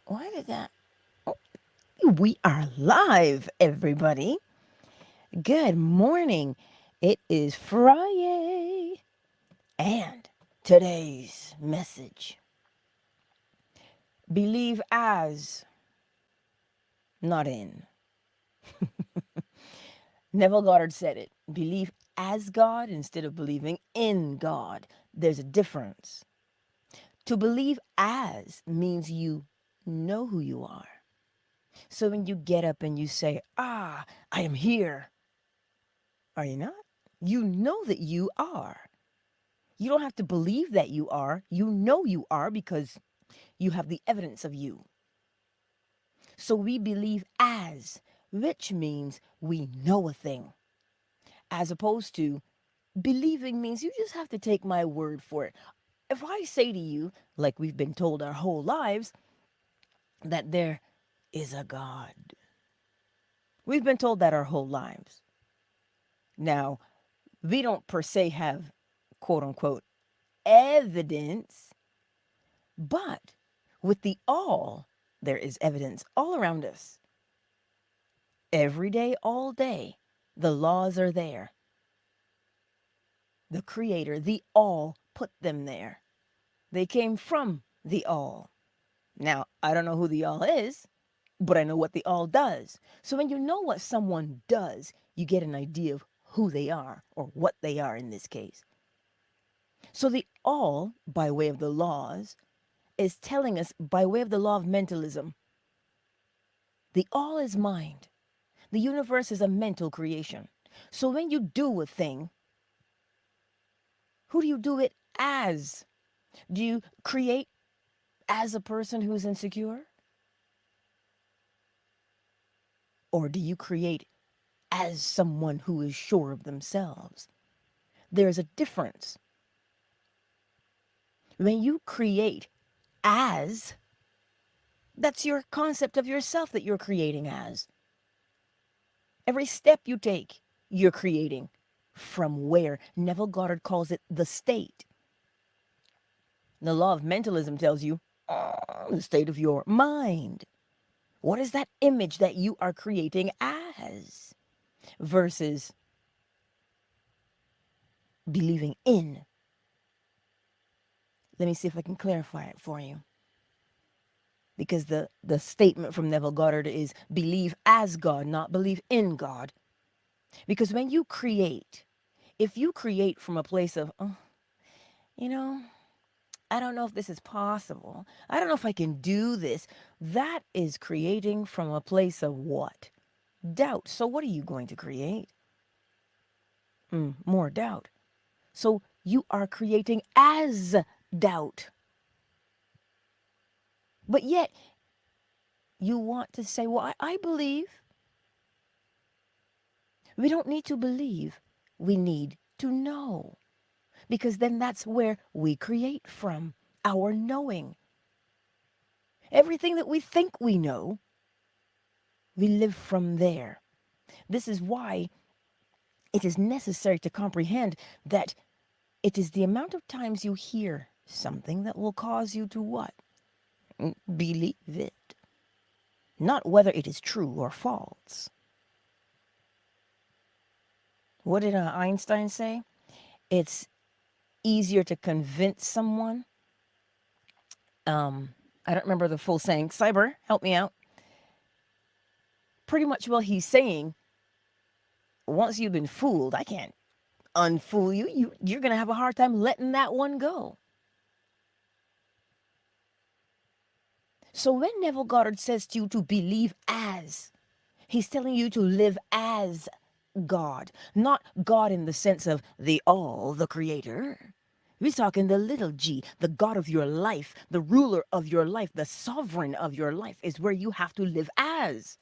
Why did that? Oh, we are live, everybody. Good morning. It is Friday. And today's message: believe as, not in. Neville Goddard said it. Believe as God instead of believing in God. There's a difference. To believe as means you know who you are. So when you get up and you say, I am here, are you not? You know that you are. You don't have to believe that you are. You know you are because you have the evidence of you. So we believe as, which means we know a thing, as opposed to believing means you just have to take my word for it. If I say to you, like we've been told our whole lives, that there is a God, we've been told that our whole lives. Now, we don't per se have quote unquote evidence, but with the all, there is evidence all around us. Every day, all day, the laws are there. The Creator, the all, put them there. They came from the all. Now, I don't know who the all is, but I know what the all does. So when you know what someone does, you get an idea of who they are, or what they are in this case. So the all, by way of the laws, is telling us, by way of the law of mentalism, the all is mind. The universe is a mental creation. So when you do a thing, who do you do it as? Do you create as a person who's insecure? Or do you create as someone who is sure of themselves? There's a difference. When you create as, that's your concept of yourself that you're creating as. Every step you take, you're creating. From where? Neville Goddard calls it the state. The law of mentalism tells you the state of your mind. What is that image that you are creating as? Versus believing in. Let me see if I can clarify it for you. Because the statement from Neville Goddard is believe as God, not believe in God. Because when you create, if you create from a place of, you know, I don't know if this is possible. I don't know if I can do this. That is creating from a place of what? Doubt. So what are you going to create? More doubt. So you are creating as doubt. But yet you want to say, well, I believe. We don't need to believe. We need to know. Because then that's where we create from, our knowing. Everything that we think we know, we live from there. This is why it is necessary to comprehend that it is the amount of times you hear something that will cause you to what? Believe it. Not whether it is true or false. What did Einstein say? It's easier to convince someone. I don't remember the full saying. Cyber, help me out. Pretty much what he's saying, once you've been fooled, I can't unfool you. You're going to have a hard time letting that one go. So when Neville Goddard says to you to believe as, he's telling you to live as God, not God in the sense of the all, the creator. We're talking the little g, the God of your life, the ruler of your life, the sovereign of your life is where you have to live as.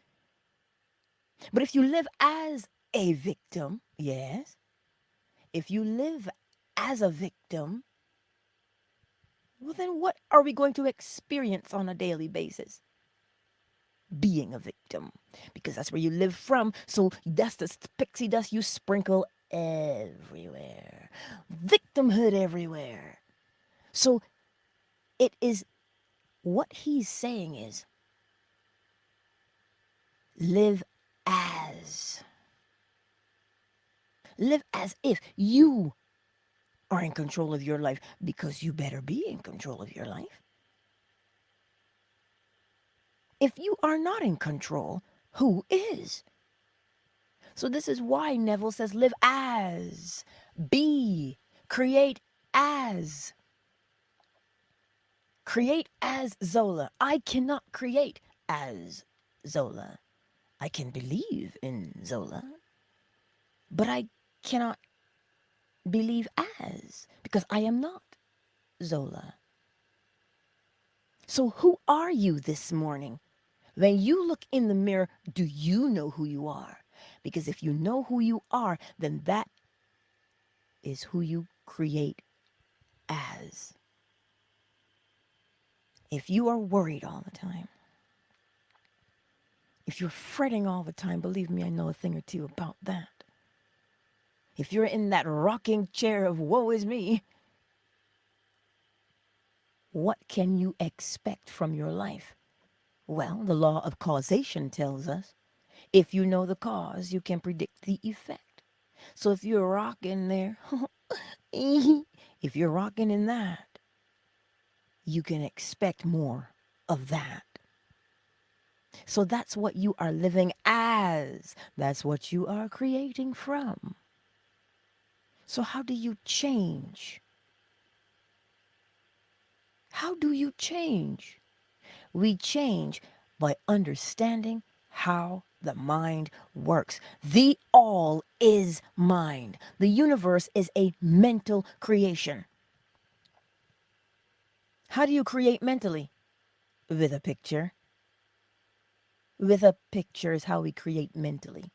But if you live as a victim, yes, if you live as a victim, well, then what are we going to experience on a daily basis? Being a victim, because that's where you live from. So that's the pixie dust you sprinkle everywhere, victimhood everywhere. So it is What he's saying is live as. Live as if you are in control of your life, because you better be in control of your life. If you are not in control, who is? So this is why Neville says live as, be, create as. Create as Zola. I cannot create as Zola. I can believe in Zola, but I cannot believe as, because I am not Zola. So who are you this morning? When you look in the mirror, do you know who you are? Because if you know who you are, then that is who you create as. If you are worried all the time, if you're fretting all the time, believe me, I know a thing or two about that. If you're in that rocking chair of woe is me, what can you expect from your life? Well, the law of causation tells us if you know the cause, you can predict the effect. So if you're rocking there, if you're rocking in that, you can expect more of that. So that's what you are living as. That's what you are creating from. So how do you change? How do you change? We change by understanding how the mind works. The all is mind. The universe is a mental creation. How do you create mentally? With a picture. With a picture is how we create mentally.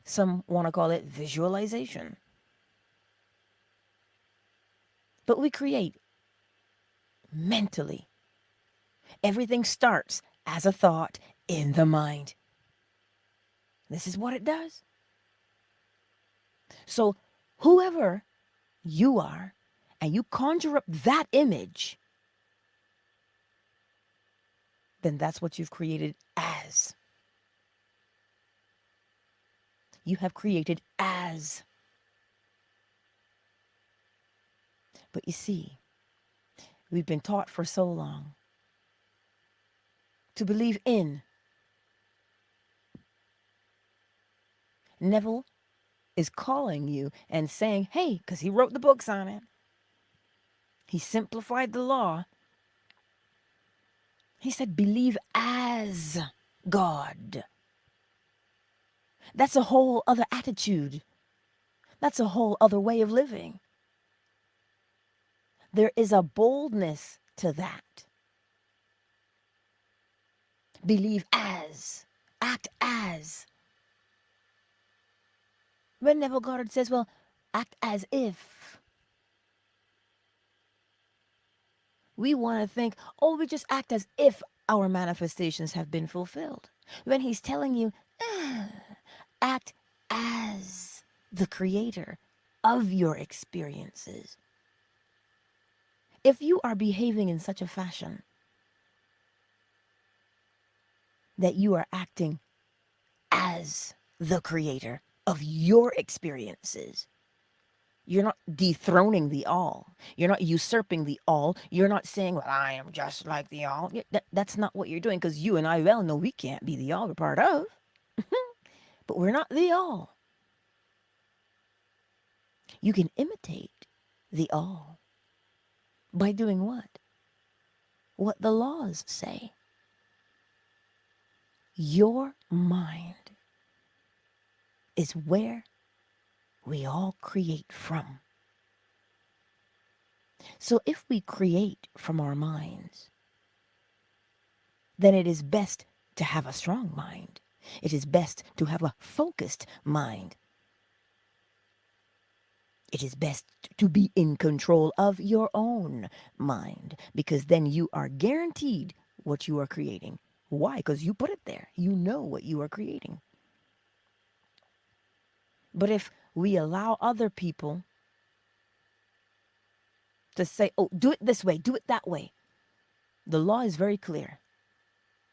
Some want to call it visualization. But we create mentally. Everything starts as a thought in the mind. This is what it does. So whoever you are, and you conjure up that image, then that's what you've created as. You have created as. But you see, we've been taught for so long to believe in. Neville is calling you and saying, hey, because he wrote the books on it. He simplified the law. He said, believe as God. That's a whole other attitude. That's a whole other way of living. There is a boldness to that. Believe as. Act as. When Neville Goddard says, well, act as if. We want to think, oh, we just act as if our manifestations have been fulfilled. When he's telling you, act as the creator of your experiences. If you are behaving in such a fashion that you are acting as the creator of your experiences, you're not dethroning the all. You're not usurping the all. You're not saying, well, I am just like the all. That's not what you're doing, because you and I well know we can't be the all we're part of. But we're not the all. You can imitate the all by doing what? What the laws say. Your mind is where we all create from. So if we create from our minds, then it is best to have a strong mind. It is best to have a focused mind. It is best to be in control of your own mind, because then you are guaranteed what you are creating. Why? Because you put it there. You know what you are creating. But if we allow other people to say, oh, do it this way, do it that way, The law is very clear,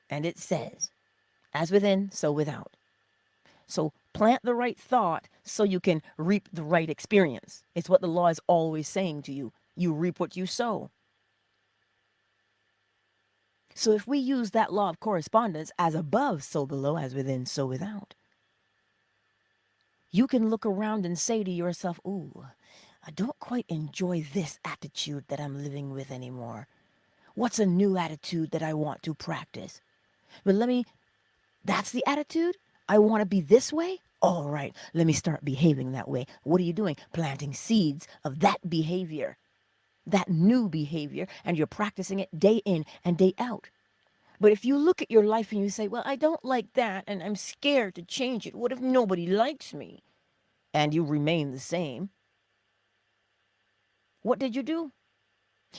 and it says, as within, so without. So plant the right thought so you can reap the right experience. It's what the law is always saying to you. You reap what you sow. So if we use that law of correspondence, as above, so below, as within, so without, you can look around and say to yourself, ooh, I don't quite enjoy this attitude that I'm living with anymore. What's a new attitude that I want to practice? But that's the attitude? I want to be this way? All right, let me start behaving that way. What are you doing? Planting seeds of that behavior, that new behavior, and you're practicing it day in and day out. But if you look at your life and you say, well, I don't like that and I'm scared to change it. What if nobody likes me? And you remain the same. What did you do?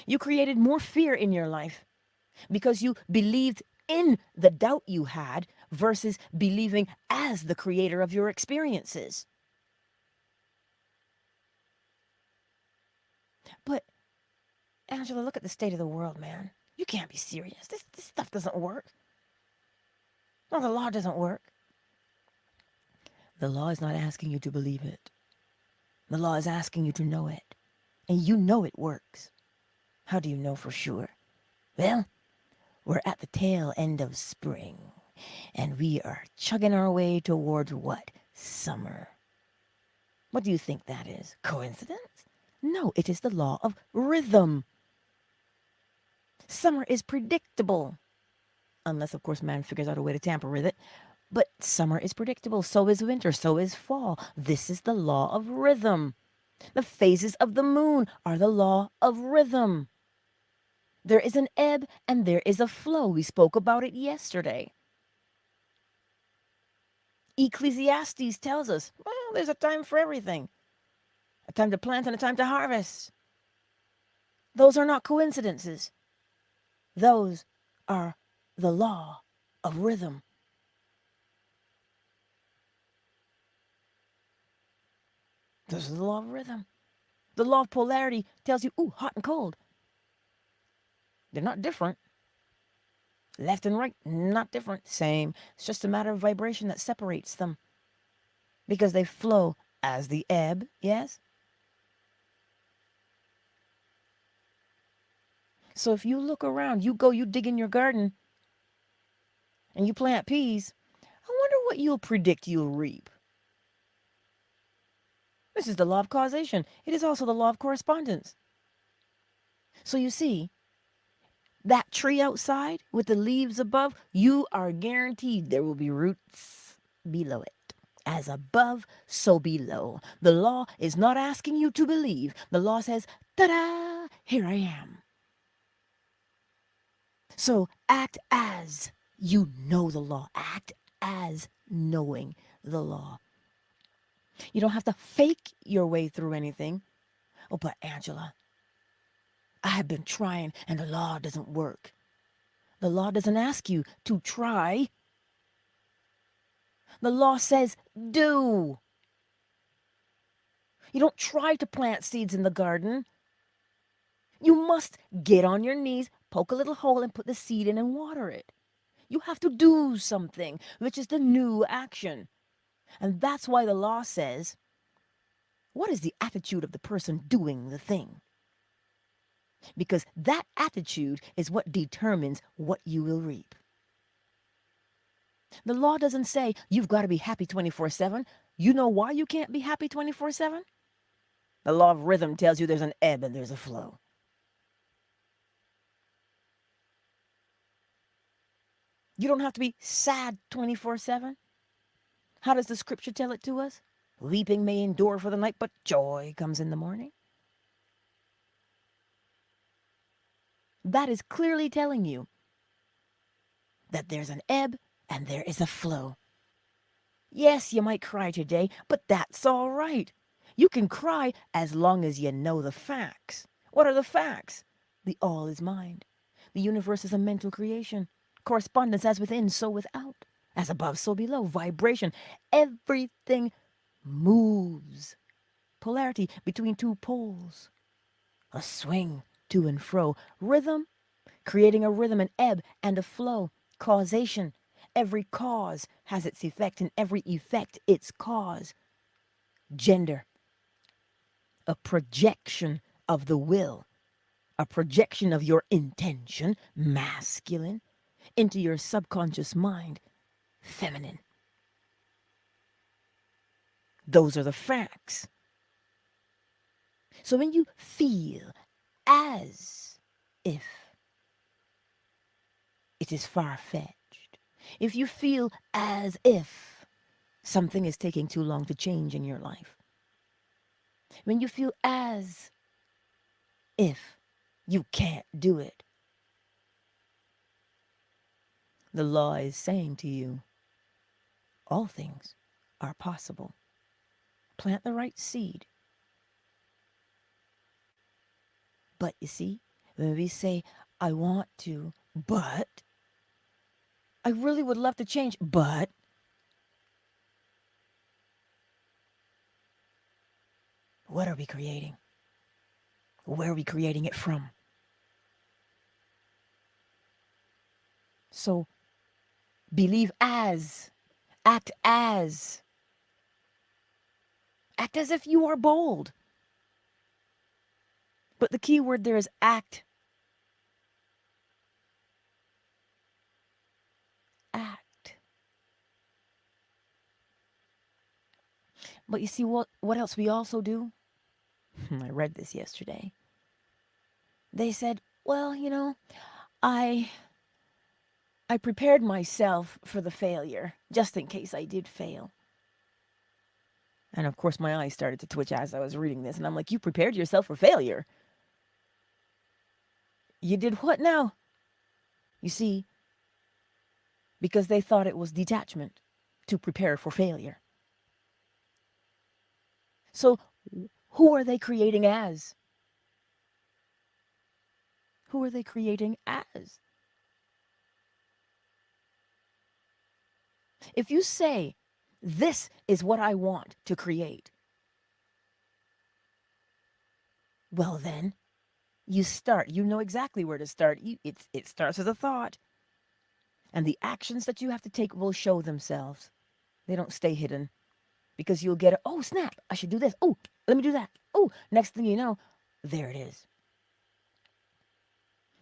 You created more fear in your life because you believed in the doubt you had versus believing as the creator of your experiences. But, Angela, look at the state of the world, man. You can't be serious. This stuff doesn't work. No, the law doesn't work. The law is not asking you to believe it. The law is asking you to know it. And you know it works. How do you know for sure? Well, we're at the tail end of spring, and we are chugging our way towards what? Summer. What do you think that is? Coincidence? No, it is the law of rhythm. Summer is predictable. Unless, of course, man figures out a way to tamper with it. But summer is predictable. So is winter. So is fall. This is the law of rhythm. The phases of the moon are the law of rhythm. There is an ebb and there is a flow. We spoke about it yesterday. Ecclesiastes tells us, well, there's a time for everything. A time to plant and a time to harvest. Those are not coincidences. Those are the law of rhythm. This is the law of rhythm. The law of polarity tells you, ooh, hot and cold. They're not different. Left and right, not different. Same. It's just a matter of vibration that separates them. Because they flow as the ebb, yes? So if you look around, you dig in your garden, and you plant peas, I wonder what you'll predict you'll reap. This is the law of causation. It is also the law of correspondence. So you see, that tree outside with the leaves above, you are guaranteed there will be roots below it. As above, so below. The law is not asking you to believe. The law says, ta-da, here I am. So act as you know the law. Act as knowing the law. You don't have to fake your way through anything. Oh, but Angela, I have been trying and the law doesn't work. The law doesn't ask you to try. The law says do. You don't try to plant seeds in the garden. You must get on your knees, poke a little hole and put the seed in and water it. You have to do something, which is the new action. And that's why the law says, what is the attitude of the person doing the thing? Because that attitude is what determines what you will reap. The law doesn't say you've got to be happy 24/7. You know why you can't be happy 24/7? The law of rhythm tells you there's an ebb and there's a flow. You don't have to be sad 24/7. How does the scripture tell it to us? Weeping may endure for the night, but joy comes in the morning. That is clearly telling you that there's an ebb and there is a flow. Yes, you might cry today, but that's all right. You can cry as long as you know the facts. What are the facts? The all is mind. The universe is a mental creation. Correspondence as within, so without. As above, so below. Vibration. Everything moves. Polarity between two poles. A swing to and fro. Rhythm creating a rhythm, an ebb and a flow, causation. Every cause has its effect, and every effect its cause. Gender, a projection of the will, a projection of your intention, masculine, into your subconscious mind, feminine. Those are the facts. So when you feel as if it is far-fetched, if you feel as if something is taking too long to change in your life, when you feel as if you can't do it, the law is saying to you, all things are possible. Plant the right seed. But you see, when we say, I want to, but, I really would love to change, but, what are we creating? Where are we creating it from? So, believe as, act as, act as if you are bold. But the key word there is act. Act. But you see what else we also do? I read this yesterday. They said, well, you know, I prepared myself for the failure, just in case I did fail. And of course, my eyes started to twitch as I was reading this, and I'm like, you prepared yourself for failure? You did what now? You see, because they thought it was detachment to prepare for failure. So, who are they creating as? Who are they creating as? If you say, this is what I want to create, well then, you start. You know exactly where to start. It starts as a thought. And the actions that you have to take will show themselves. They don't stay hidden. Because you'll get, oh, snap, I should do this. Oh, let me do that. Oh, next thing you know, there it is.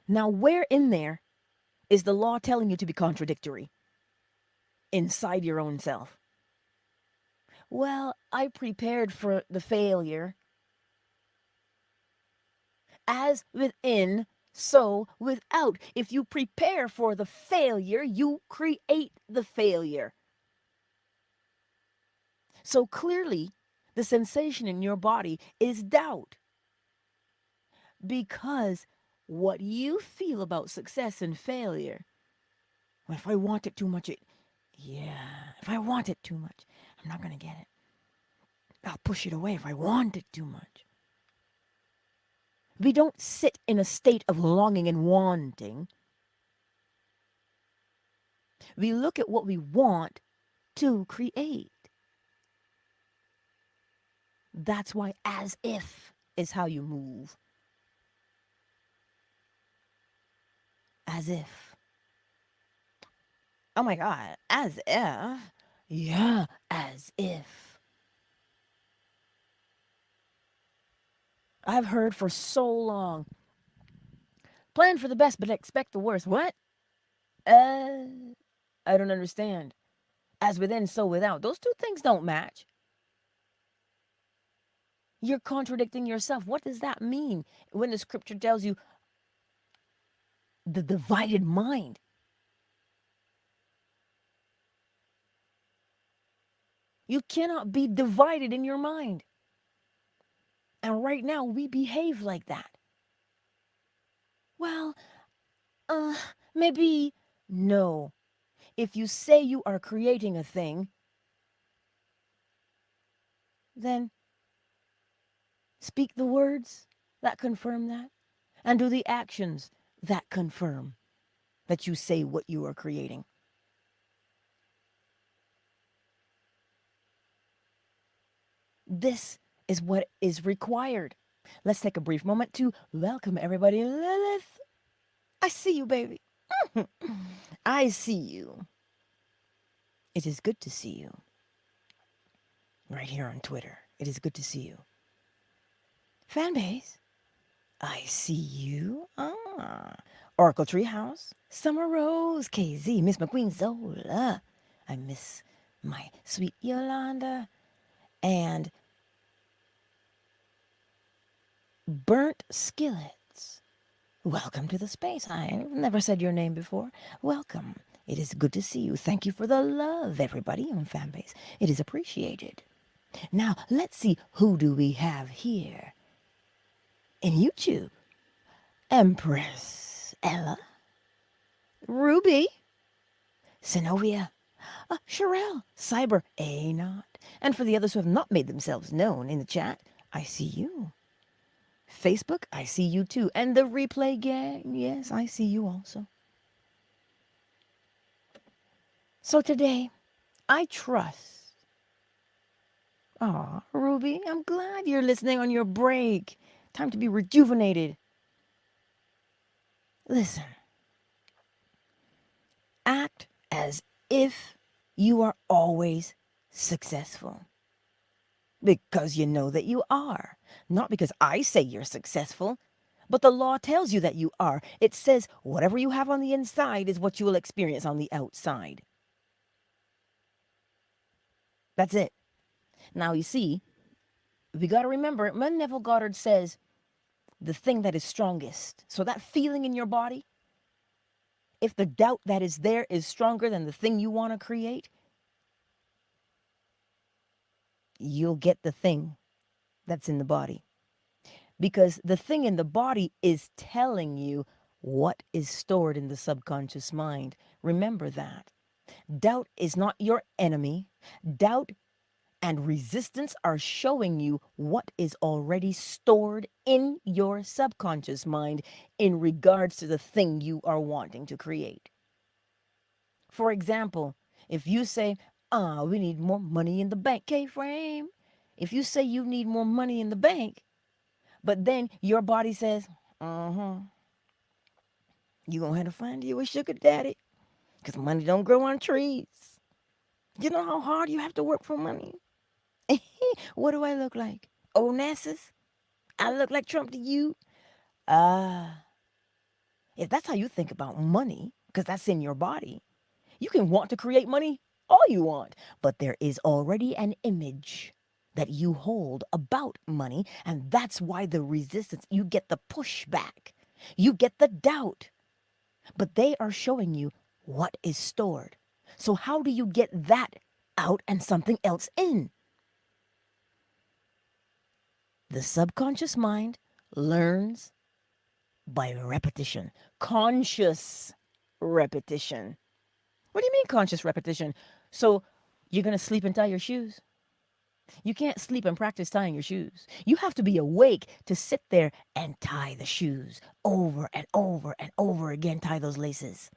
Now, where in there is the law telling you to be contradictory? Inside your own self. Well, I prepared for the failure. As within, so without. If you prepare for the failure, you create the failure. So clearly, the sensation in your body is doubt. Because what you feel about success and failure, well, if I want it too much, if I want it too much, I'm not going to get it. I'll push it away if I want it too much. We don't sit in a state of longing and wanting. We look at what we want to create. That's why as if is how you move. As if. Oh my God, as if? Yeah, as if. I've heard for so long, plan for the best but expect the worst. What? I don't understand. As within, so without. Those two things don't match. You're contradicting yourself. What does that mean when the scripture tells you the divided mind? You cannot be divided in your mind. And right now, we behave like that. Well, maybe. No. If you say you are creating a thing, then speak the words that confirm that, and do the actions that confirm that you say what you are creating. This is what is required. Let's take a brief moment to welcome everybody. Lilith. I see you, baby. I see you. It is good to see you. Right here on Twitter. It is good to see you. Fanbase. I see you. Oracle Treehouse. Summer Rose. KZ. Miss McQueen Zola. I miss my sweet Yolanda. And Burnt Skillets. Welcome to the space. I've never said your name before. Welcome. It is good to see you. Thank you for the love, everybody on Fanbase. It is appreciated. Now, let's see who do we have here in YouTube. Empress Ella, Ruby, Zenobia, Sherelle, Cyber, A Not. And for the others who have not made themselves known in the chat, I see you. Facebook, I see you too. And the replay gang, yes, I see you also. So today, I trust. Aw, Ruby, I'm glad you're listening on your break. Time to be rejuvenated. Listen, act as if you are always successful. Because you know that you are. Not because I say you're successful, but the law tells you that you are. It says whatever you have on the inside is what you will experience on the outside. That's it. Now, you see, we got to remember, when Neville Goddard says the thing that is strongest, so that feeling in your body, if the doubt that is there is stronger than the thing you want to create, you'll get the thing that's in the body. Because the thing in the body is telling you what is stored in the subconscious mind. Remember that. Doubt is not your enemy. Doubt and resistance are showing you what is already stored in your subconscious mind in regards to the thing you are wanting to create. For example, if you say, we need more money in the bank, K-Frame. If you say you need more money in the bank, but then your body says, you gonna have to find you a sugar daddy, because money don't grow on trees. You know how hard you have to work for money? What do I look like? Onassis? I look like Trump to you? If that's how you think about money, because that's in your body, you can want to create money all you want, but there is already an image that you hold about money, and that's why the resistance, you get the pushback, you get the doubt, but they are showing you what is stored. So how do you get that out and something else in? The subconscious mind learns by repetition, conscious repetition. What do you mean conscious repetition? So you're going to sleep and tie your shoes? You can't sleep and practice tying your shoes. You have to be awake to sit there and tie the shoes over and over and over again, tie those laces.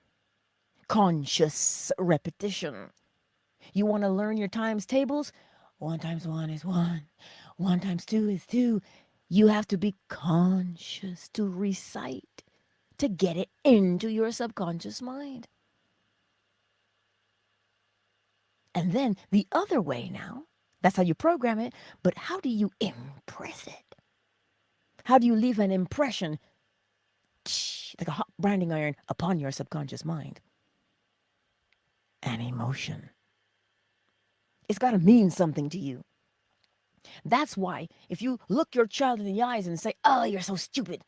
Conscious repetition. You want to learn your times tables? 1 times 1 is 1. 1 times 2 is 2. You have to be conscious to recite, to get it into your subconscious mind. And then the other way now, that's how you program it, but how do you impress it? How do you leave an impression, like a hot branding iron, upon your subconscious mind? An emotion. It's got to mean something to you. That's why if you look your child in the eyes and say, oh, you're so stupid.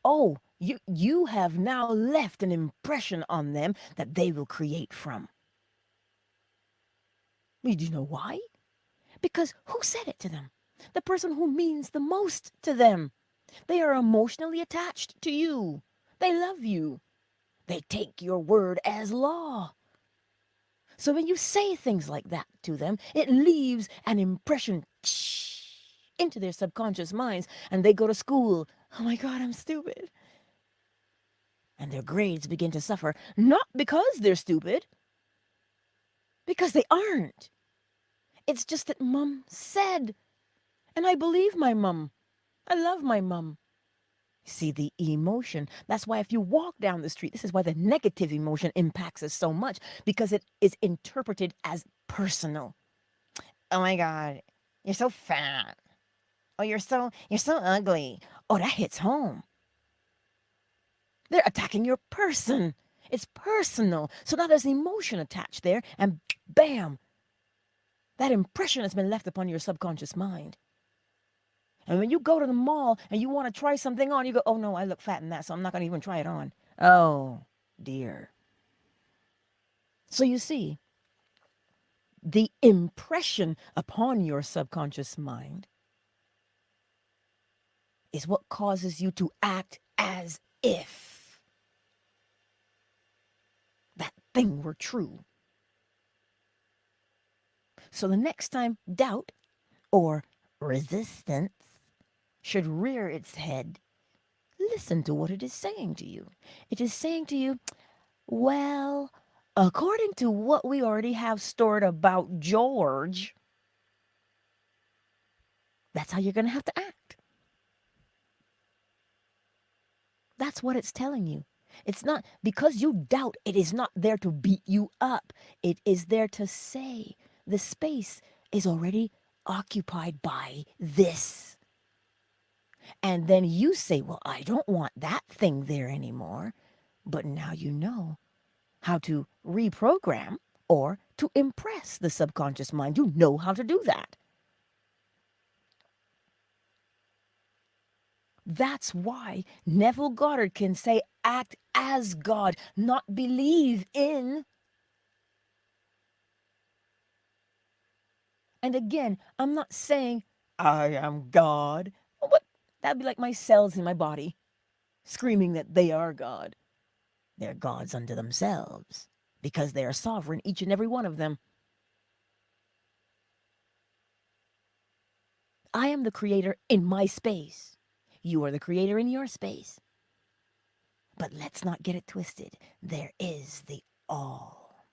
Oh, you have now left an impression on them that they will create from. Do you know why? Because who said it to them? The person who means the most to them. They are emotionally attached to you. They love you. They take your word as law. So when you say things like that to them, it leaves an impression into their subconscious minds, and they go to school. Oh my God, I'm stupid. And their grades begin to suffer, not because they're stupid, because they aren't. It's just that mom said, and I believe my mom. I love my mom. See, the emotion. That's why if you walk down the street, this is why the negative emotion impacts us so much, because it is interpreted as personal. Oh my God, you're so fat. Oh, you're so ugly. Oh, that hits home. They're attacking your person. It's personal. So now there's emotion attached there, and bam, that impression has been left upon your subconscious mind. And when you go to the mall and you want to try something on, you go, oh no, I look fat in that, so I'm not going to even try it on. Oh, dear. So you see, the impression upon your subconscious mind is what causes you to act as if that thing were true. So the next time doubt or resistance should rear its head, listen to what it is saying to you. It is saying to you, well, according to what we already have stored about George, that's how you're going to have to act. That's what it's telling you. It's not because you doubt, it is not there to beat you up. It is there to say the space is already occupied by this. And then you say, well, I don't want that thing there anymore. But now you know how to reprogram or to impress the subconscious mind. You know how to do that. That's why Neville Goddard can say, act as God, not believe in. And again, I'm not saying I am God. What? That'd be like my cells in my body screaming that they are God. They're gods unto themselves because they are sovereign, each and every one of them. I am the creator in my space. You are the creator in your space. But let's not get it twisted. There is the all.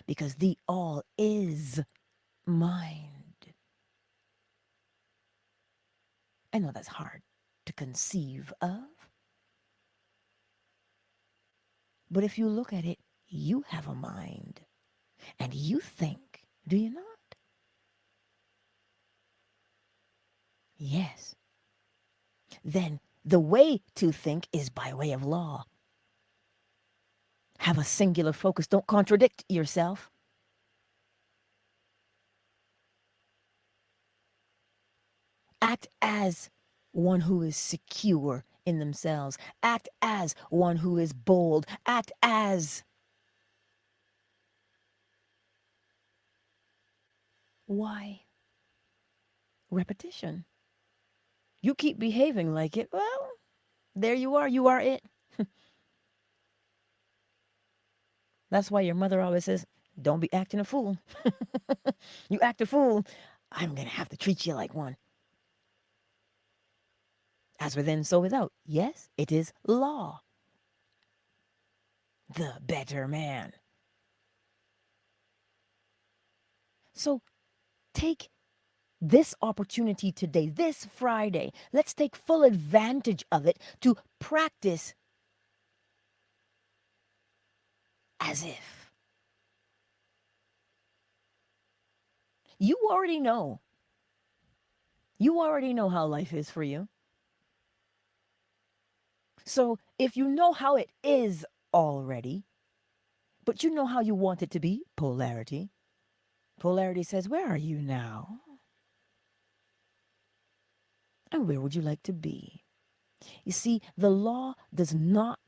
Because the all is mind. I know that's hard to conceive of. But if you look at it, you have a mind. And you think, do you not? Yes. Then the way to think is by way of law. Have a singular focus. Don't contradict yourself. Act as one who is secure in themselves. Act as one who is bold. Act as. Why? Repetition. You keep behaving like it. Well, there you are. You are it. That's why your mother always says, don't be acting a fool. You act a fool, I'm going to have to treat you like one. As within, so without. Yes, it is law. The better man. So take this opportunity today, this Friday. Let's take full advantage of it to practice as if. You already know. You already know how life is for you. So if you know how it is already, but you know how you want it to be, polarity. Polarity says, where are you now? And where would you like to be? You see, the law does not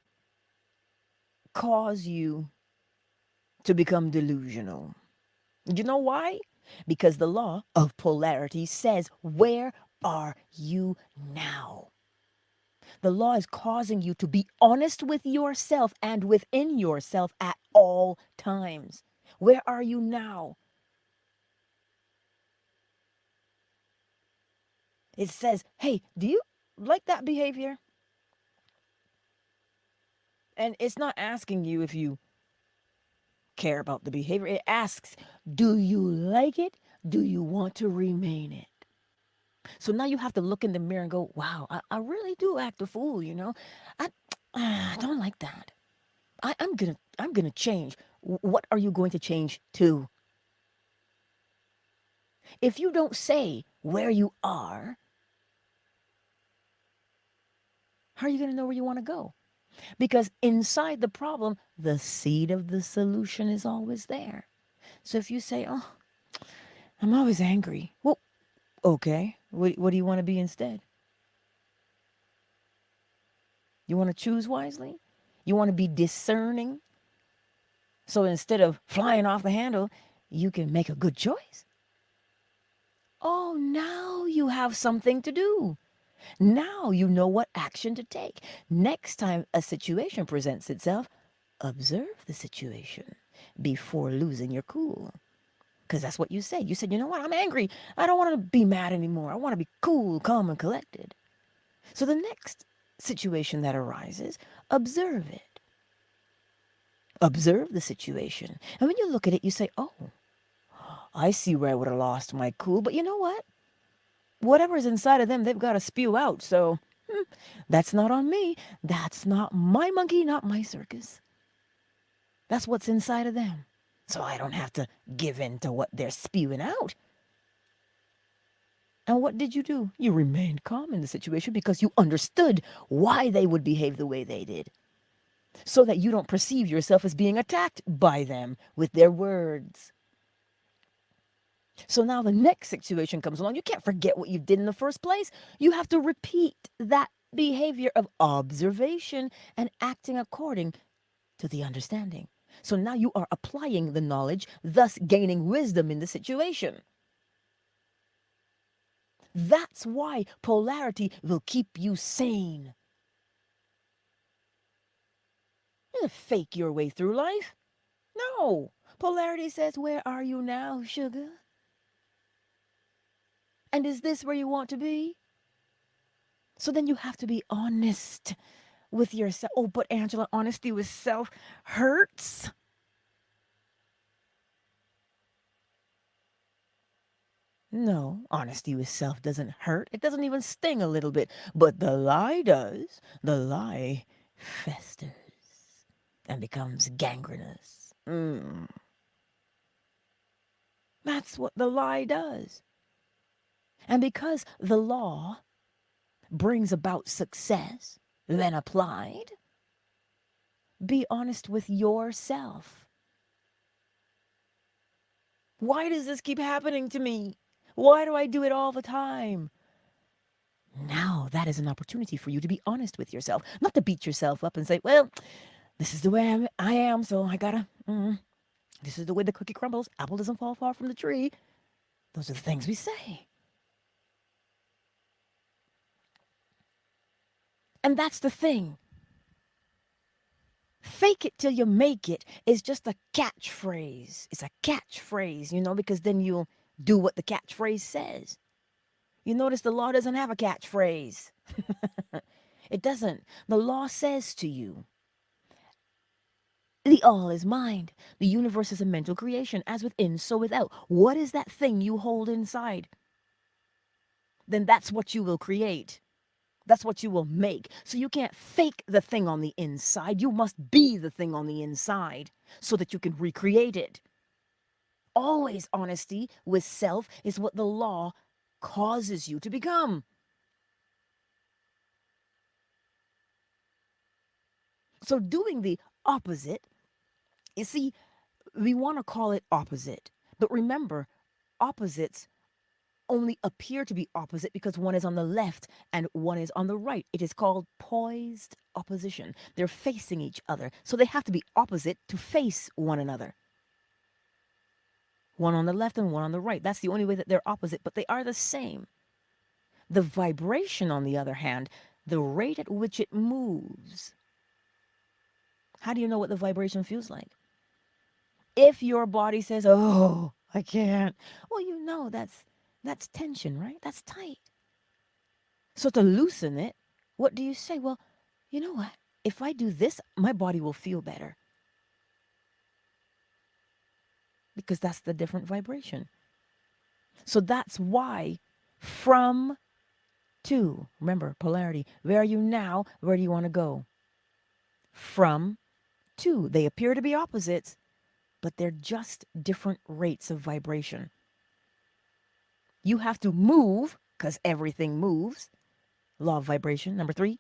cause you to become delusional. You know why? Because the law of polarity says, where are you now? The law is causing you to be honest with yourself and within yourself at all times. Where are you now? It says, hey, do you like that behavior? And it's not asking you if you care about the behavior. It asks, do you like it? Do you want to remain it? So now you have to look in the mirror and go, wow, I really do act a fool, you know. I, I don't like that. I'm gonna change. What are you going to change to? If you don't say where you are, how are you gonna know where you want to go? Because inside the problem, the seed of the solution is always there. So if you say, oh, I'm always angry. Well, okay. What do you want to be instead? You want to choose wisely? You want to be discerning? So instead of flying off the handle, you can make a good choice. Oh, now you have something to do. Now you know what action to take. Next time a situation presents itself, observe the situation before losing your cool. Because that's what you said. You said, you know what? I'm angry. I don't want to be mad anymore. I want to be cool, calm, and collected. So the next situation that arises, observe it. Observe the situation. And when you look at it, you say, oh, I see where I would have lost my cool. But you know what? Whatever's inside of them, they've got to spew out. So that's not on me. That's not my monkey, not my circus. That's what's inside of them. So I don't have to give in to what they're spewing out. And what did you do? You remained calm in the situation because you understood why they would behave the way they did. So that you don't perceive yourself as being attacked by them with their words. So now the next situation comes along. You can't forget what you did in the first place. You have to repeat that behavior of observation and acting according to the understanding. So now you are applying the knowledge, thus gaining wisdom in the situation. That's why polarity will keep you sane. You don't fake your way through life. No. Polarity says, where are you now, sugar? And is this where you want to be? So then you have to be honest with yourself. Oh, but Angela, honesty with self hurts. No, honesty with self doesn't hurt. It doesn't even sting a little bit. But the lie does. The lie festers and becomes gangrenous. That's what the lie does. And because the law brings about success when applied, be honest with yourself. Why does this keep happening to me? Why do I do it all the time? Now that is an opportunity for you to be honest with yourself, not to beat yourself up and say, well, this is the way I am, so I gotta, this is the way the cookie crumbles. Apple doesn't fall far from the tree. Those are the things we say. And that's the thing. Fake it till you make it is just a catchphrase. It's a catchphrase, because then you'll do what the catchphrase says. You notice the law doesn't have a catchphrase. It doesn't. The law says to you, the all is mind. The universe is a mental creation, as within, so without. What is that thing you hold inside? Then that's what you will create. That's what you will make. So you can't fake the thing on the inside. You must be the thing on the inside so that you can recreate it. Always honesty with self is what the law causes you to become. So doing the opposite, you see, we want to call it opposite. But remember, opposites only appear to be opposite because one is on the left and one is on the right. It is called poised opposition. They're facing each other. So they have to be opposite to face one another. One on the left and one on the right. That's the only way that they're opposite, but they are the same. The vibration, on the other hand, the rate at which it moves. How do you know what the vibration feels like? If your body says, oh, I can't, well, you know that's tension, right? That's tight. So to loosen it, what do you say? Well, you know what? If I do this, my body will feel better. Because that's the different vibration. So that's why From to. Remember, polarity. Where are you now? Where do you want to go? From to. They appear to be opposites, but they're just different rates of vibration. You have to move because everything moves. Law of vibration. Number 3,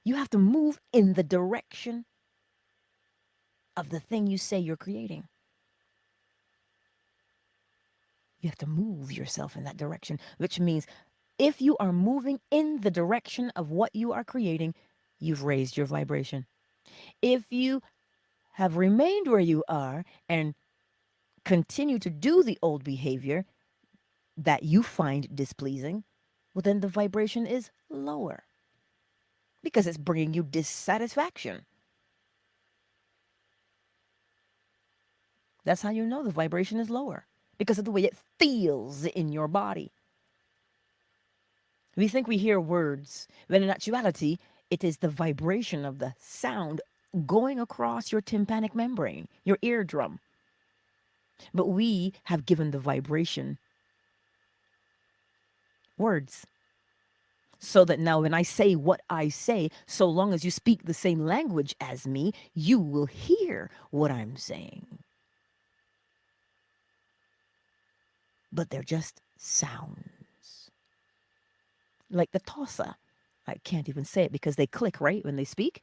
you have to move in the direction of the thing you say you're creating. You have to move yourself in that direction, which means if you are moving in the direction of what you are creating, you've raised your vibration. If you have remained where you are and continue to do the old behavior that you find displeasing, well, then the vibration is lower because it's bringing you dissatisfaction. That's how you know the vibration is lower, because of the way it feels in your body. We think we hear words, when in actuality, it is the vibration of the sound going across your tympanic membrane, your eardrum. But we have given the vibration words. So that now when I say what I say, so long as you speak the same language as me, you will hear what I'm saying. But they're just sounds. Like the tossa. I can't even say it because they click, right, when they speak.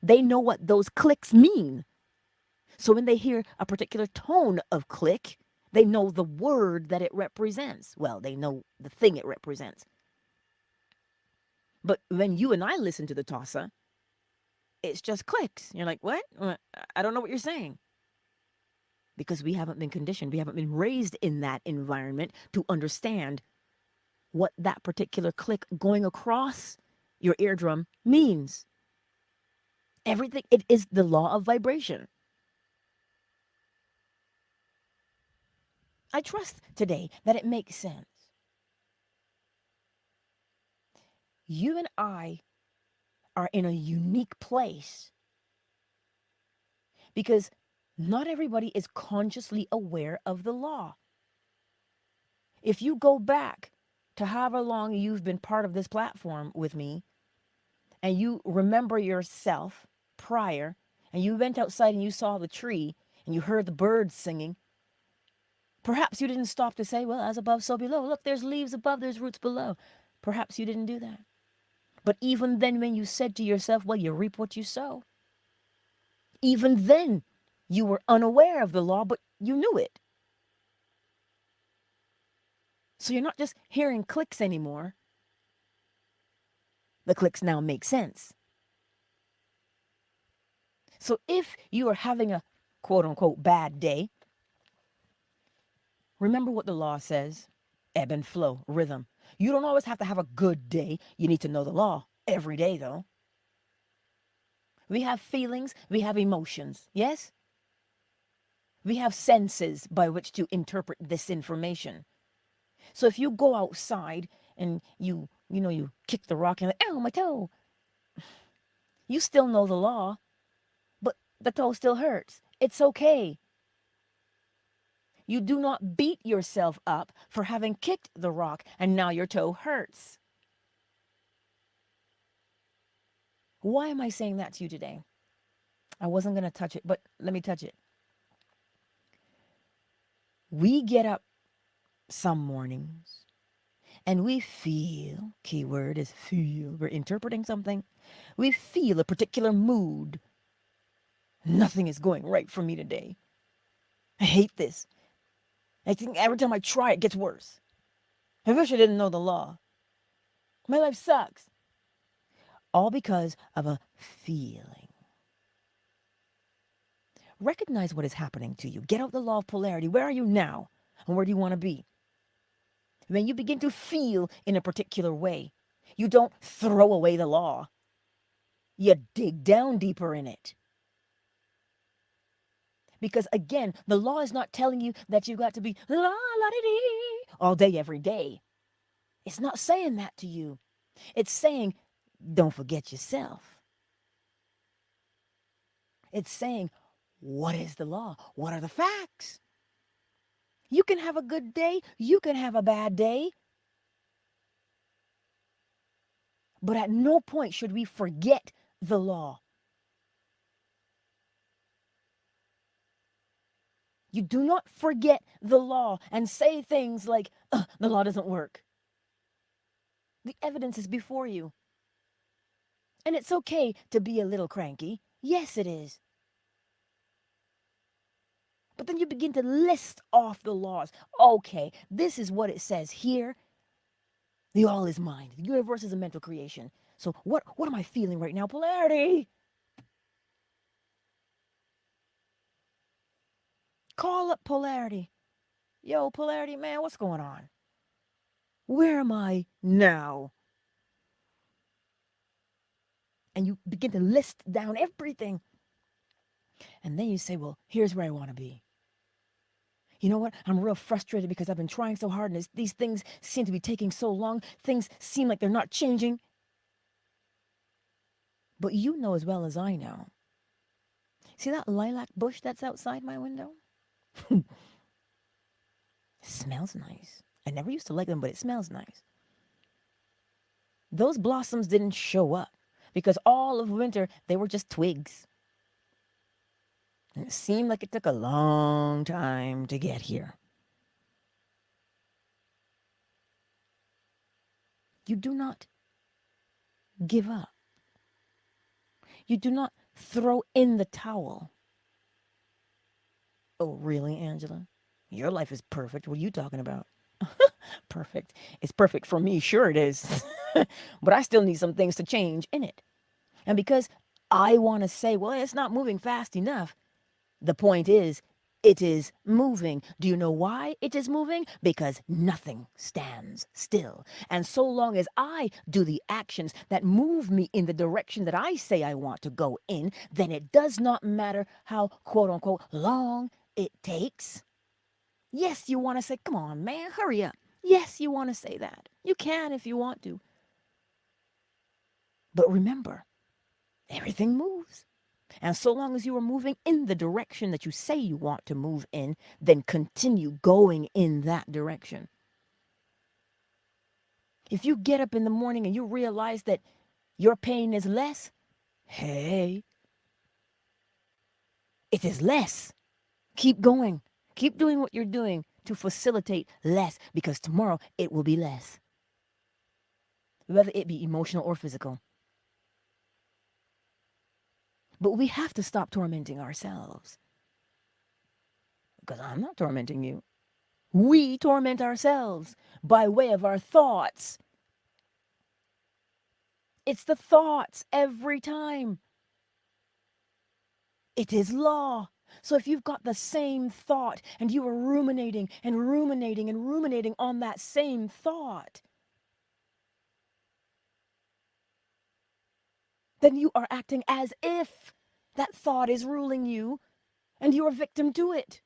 They know what those clicks mean. So when they hear a particular tone of click, they know the word that it represents. Well, they know the thing it represents. But when you and I listen to the tossa, it's just clicks. You're like, what? I don't know what you're saying. Because we haven't been conditioned. We haven't been raised in that environment to understand what that particular click going across your eardrum means. Everything, it is the law of vibration. I trust today that it makes sense. You and I are in a unique place because not everybody is consciously aware of the law. If you go back to however long you've been part of this platform with me, and you remember yourself prior, and you went outside and you saw the tree, and you heard the birds singing, perhaps you didn't stop to say, well, as above, so below. Look, there's leaves above, there's roots below. Perhaps you didn't do that. But even then, when you said to yourself, well, you reap what you sow, even then, you were unaware of the law, but you knew it. So you're not just hearing clicks anymore. The clicks now make sense. So if you are having a quote unquote bad day, remember what the law says: ebb and flow, rhythm. You don't always have to have a good day. You need to know the law every day, though. We have feelings, we have emotions, yes? We have senses by which to interpret this information. So if you go outside and you kick the rock and like, ow, my toe, you still know the law, but the toe still hurts. It's okay. You do not beat yourself up for having kicked the rock and now your toe hurts. Why am I saying that to you today? I wasn't going to touch it, but let me touch it. We get up some mornings and we feel, keyword is feel, we're interpreting something. We feel a particular mood. Nothing is going right for me today. I hate this. I think every time I try, it gets worse. I wish I didn't know the law. My life sucks. All because of a feeling. Recognize what is happening to you. Get out the law of polarity. Where are you now? And where do you want to be? When you begin to feel in a particular way, you don't throw away the law. You dig down deeper in it. Because again, the law is not telling you that you got to be la la di dee all day, every day. It's not saying that to you. It's saying, don't forget yourself. It's saying, what is the law? What are the facts? You can have a good day. You can have a bad day. But at no point should we forget the law. You do not forget the law and say things like, the law doesn't work. The evidence is before you. And it's okay to be a little cranky. Yes, it is. But then you begin to list off the laws. Okay, this is what it says here. The all is mind. The universe is a mental creation. So what am I feeling right now? Polarity. Call up polarity. Yo, polarity, man, what's going on? Where am I now? And you begin to list down everything. And then you say, well, here's where I want to be. You know what? I'm real frustrated because I've been trying so hard and these things seem to be taking so long. Things seem like they're not changing. But you know as well as I know. See that lilac bush that's outside my window? It smells nice. I never used to like them, but it smells nice. Those blossoms didn't show up because all of winter they were just twigs. And it seemed like it took a long time to get here. You do not give up. You do not throw in the towel. Oh, really, Angela? Your life is perfect. What are you talking about? Perfect. It's perfect for me. Sure it is. But I still need some things to change in it. And because I want to say, well, it's not moving fast enough. The point is, it is moving. Do you know why it is moving? Because nothing stands still. And so long as I do the actions that move me in the direction that I say I want to go in, then it does not matter how, quote unquote, long it takes. Yes, you want to say, come on, man, hurry up. Yes, you want to say that. You can if you want to. But remember, everything moves. And so long as you are moving in the direction that you say you want to move in, then continue going in that direction. If you get up in the morning and you realize that your pain is less, hey, it is less. Keep going. Keep doing what you're doing to facilitate less, because tomorrow it will be less. Whether it be emotional or physical. But we have to stop tormenting ourselves. Because I'm not tormenting you. We torment ourselves by way of our thoughts. It's the thoughts every time. It is law. So if you've got the same thought and you are ruminating and ruminating and ruminating on that same thought, then you are acting as if that thought is ruling you and you're a victim to it.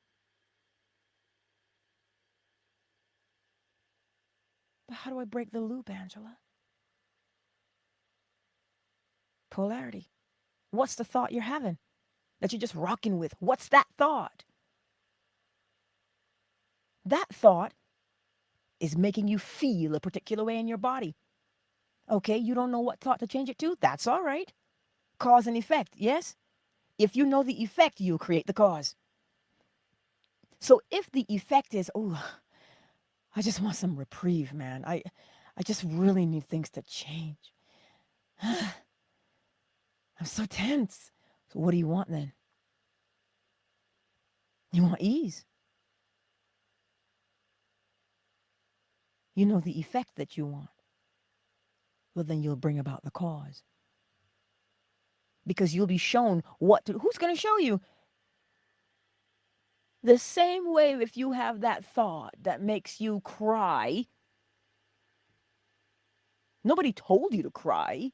But how do I break the loop, Angela? Polarity. What's the thought you're having that you're just rocking with? What's that thought? That thought is making you feel a particular way in your body. Okay, you don't know what thought to change it to? That's all right. Cause and effect, yes? If you know the effect, you create the cause. So if the effect is, oh, I just want some reprieve, man. I just really need things to change. I'm so tense. So what do you want then? You want ease. You know the effect that you want. Well, then you'll bring about the cause. Because you'll be shown what to, who's going to show you? The same way if you have that thought that makes you cry, nobody told you to cry.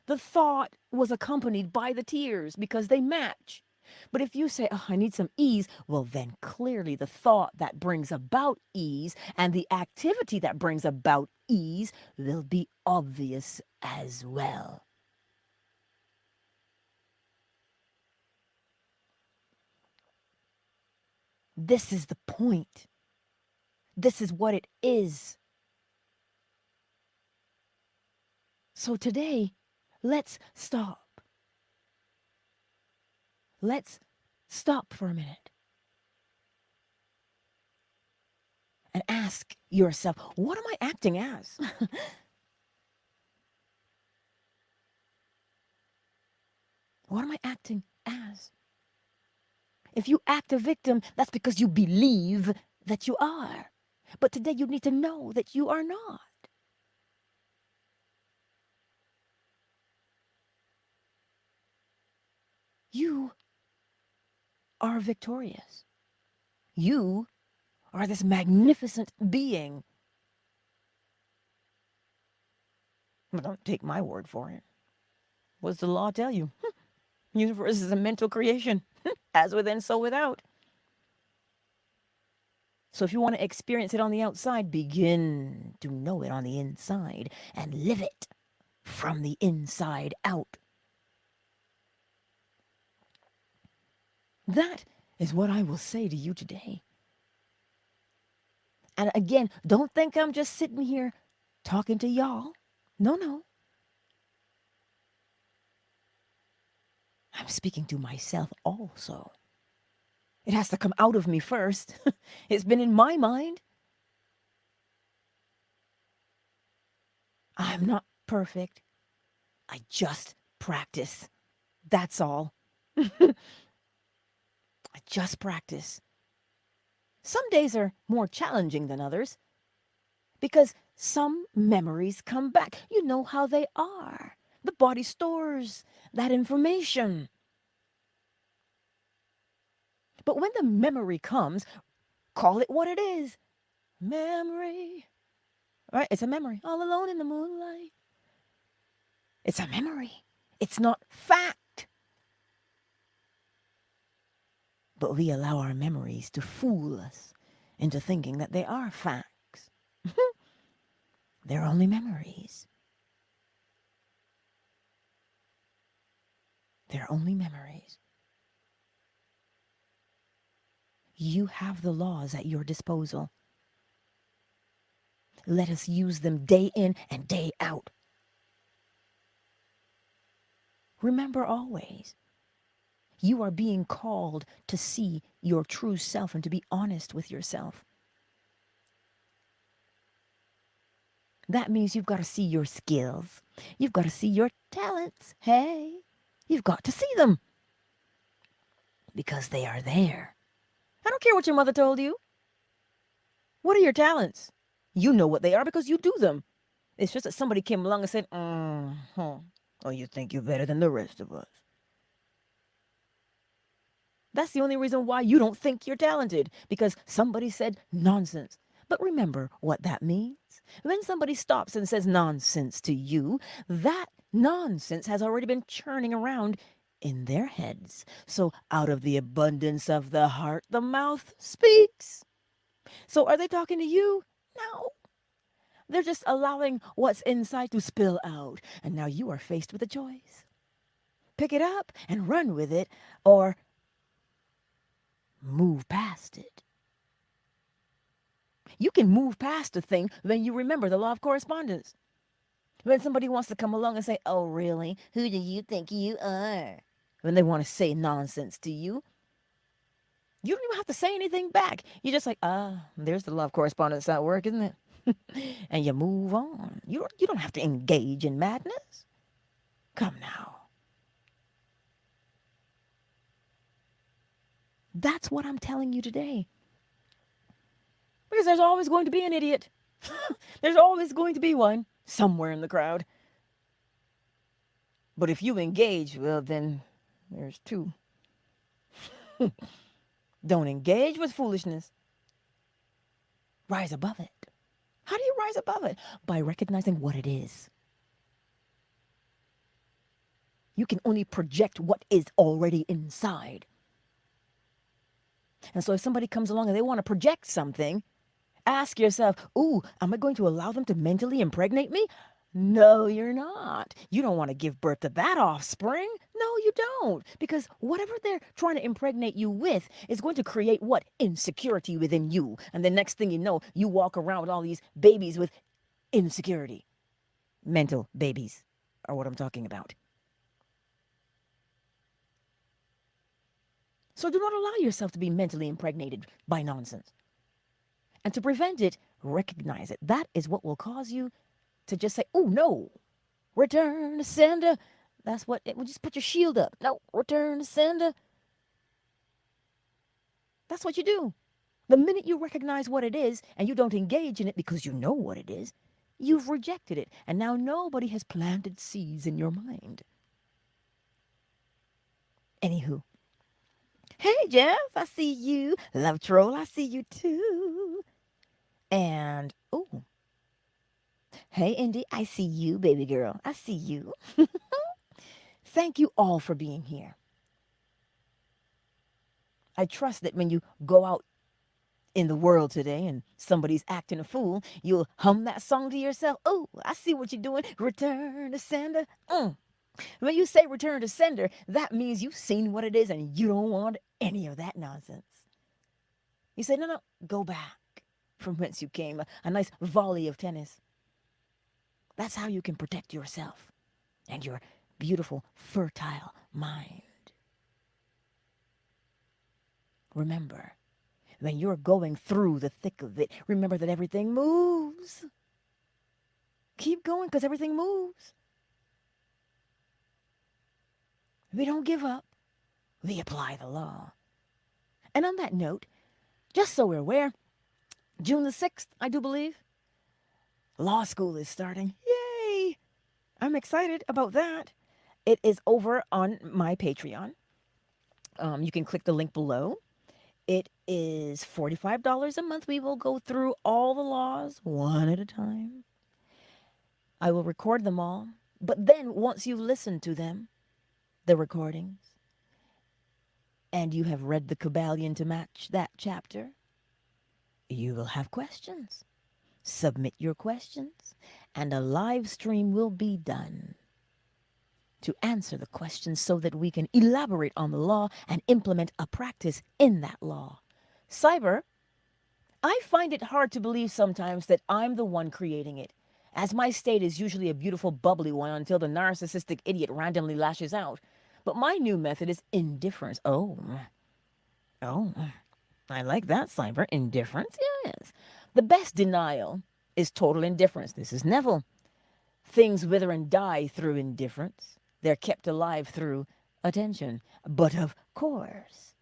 The thought was accompanied by the tears because they match. But if you say, oh, I need some ease, well, then clearly the thought that brings about ease and the activity that brings about ease will be obvious as well. This is the point. This is what it is. So today, let's stop. Let's stop for a minute and ask yourself, what am I acting as? What am I acting as? If you act a victim, that's because you believe that you are. But today you need to know that you are not. You are victorious. You are this magnificent being. But don't take my word for it. What does the law tell you? Universe is a mental creation. As within, so without. So if you want to experience it on the outside, begin to know it on the inside and live it from the inside out. That is what I will say to you today. And again, don't think I'm just sitting here talking to y'all. No. I'm speaking to myself also. It has to come out of me first. It's been in my mind. I'm not perfect. I just practice. That's all. I just practice. Some days are more challenging than others because some memories come back. You know how they are. The body stores that information. But when the memory comes, call it what it is. Memory. Right? It's a memory. All alone in the moonlight. It's a memory. It's not fact. But we allow our memories to fool us into thinking that they are facts. They're only memories. They're only memories. You have the laws at your disposal. Let us use them day in and day out. Remember always, you are being called to see your true self and to be honest with yourself. That means you've got to see your skills. You've got to see your talents. Hey, you've got to see them because they are there. I don't care what your mother told you. What are your talents? You know what they are because you do them. It's just that somebody came along and said, oh, you think you're better than the rest of us. That's the only reason why you don't think you're talented, because somebody said nonsense. But remember what that means. When somebody stops and says nonsense to you, that nonsense has already been churning around in their heads. So out of the abundance of the heart, the mouth speaks. So are they talking to you? No. They're just allowing what's inside to spill out. And now you are faced with a choice. Pick it up and run with it, or move past it. You can move past a thing when you remember the law of correspondence. When somebody wants to come along and say, oh, really? Who do you think you are? When they want to say nonsense to you, you don't even have to say anything back. You're just like, there's the law of correspondence at work, isn't it? And you move on. You don't have to engage in madness. Come now. That's what I'm telling you today. Because there's always going to be an idiot. There's always going to be one somewhere in the crowd. But if you engage, well, then there's two. Don't engage with foolishness. Rise above it. How do you rise above it? By recognizing what it is. You can only project what is already inside. And so if somebody comes along and they want to project something, ask yourself, ooh, am I going to allow them to mentally impregnate me? No, you're not. You don't want to give birth to that offspring. No, you don't. Because whatever they're trying to impregnate you with is going to create what? Insecurity within you. And the next thing you know, you walk around with all these babies with insecurity. Mental babies are what I'm talking about. So do not allow yourself to be mentally impregnated by nonsense. And to prevent it, recognize it. That is what will cause you to just say, oh no, return to sender. That's what it will just put your shield up. No, return to sender. That's what you do. The minute you recognize what it is and you don't engage in it because you know what it is, you've rejected it. And now nobody has planted seeds in your mind. Anywho, hey Jeff, I see you. Love Troll, I see you too. And oh, hey Indy, I see you, baby girl. I see you. Thank you all for being here. I trust that when you go out in the world today and somebody's acting a fool, you'll hum that song to yourself. Oh, I see what you're doing. Return to sender. When you say return to sender, that means you've seen what it is and you don't want any of that nonsense. You say, no, go back from whence you came. A nice volley of tennis. That's how you can protect yourself and your beautiful, fertile mind. Remember, when you're going through the thick of it, remember that everything moves. Keep going because everything moves. We don't give up. We apply the law. And on that note, just so we're aware, June the 6th, I do believe, law school is starting. Yay! I'm excited about that. It is over on my Patreon. You can click the link below. It is $45 a month. We will go through all the laws one at a time. I will record them all. But then once you've listened to them, the recordings, and you have read the KYBALION to match that chapter, you will have questions. Submit your questions, and a live stream will be done to answer the questions so that we can elaborate on the law and implement a practice in that law. Cyber, I find it hard to believe sometimes that I'm the one creating it, as my state is usually a beautiful, bubbly one until the narcissistic idiot randomly lashes out. But my new method is indifference. Oh, I like that, Cyber. Indifference, yes. The best denial is total indifference. This is Neville. Things wither and die through indifference. They're kept alive through attention. But of course,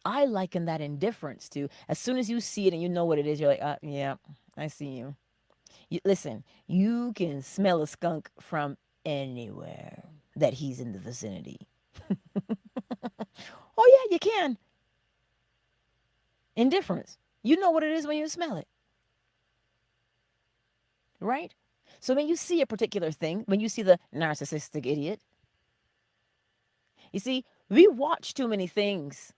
I liken that indifference to as soon as you see it and you know what it is, you're like, yeah, I see you. Listen, you can smell a skunk from anywhere that he's in the vicinity. Oh, yeah, you can. Indifference. You know what it is when you smell it. Right? So when you see a particular thing, when you see the narcissistic idiot, you see, we watch too many things.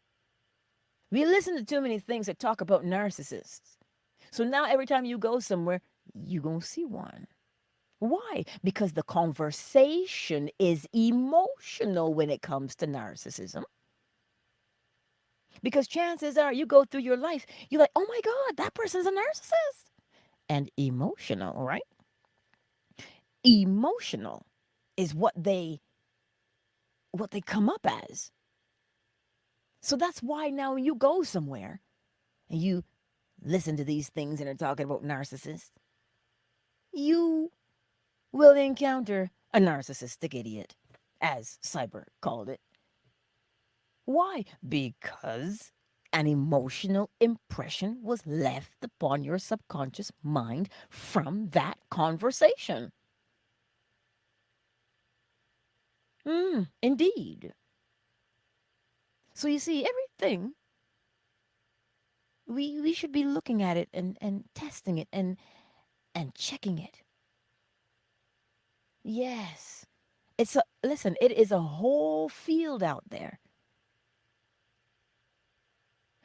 We listen to too many things that talk about narcissists. So now every time you go somewhere, you're going to see one. Why? Because the conversation is emotional when it comes to narcissism. Because chances are you go through your life, you're like, oh my God, that person's a narcissist. And emotional, right? Emotional is what they come up as. So that's why now when you go somewhere and you listen to these things and are talking about narcissists, you will encounter a narcissistic idiot, as Cyber called it. Why? Because an emotional impression was left upon your subconscious mind from that conversation. Indeed. So you see, everything, we should be looking at it and testing it and checking it. Yes. Listen, it is a whole field out there.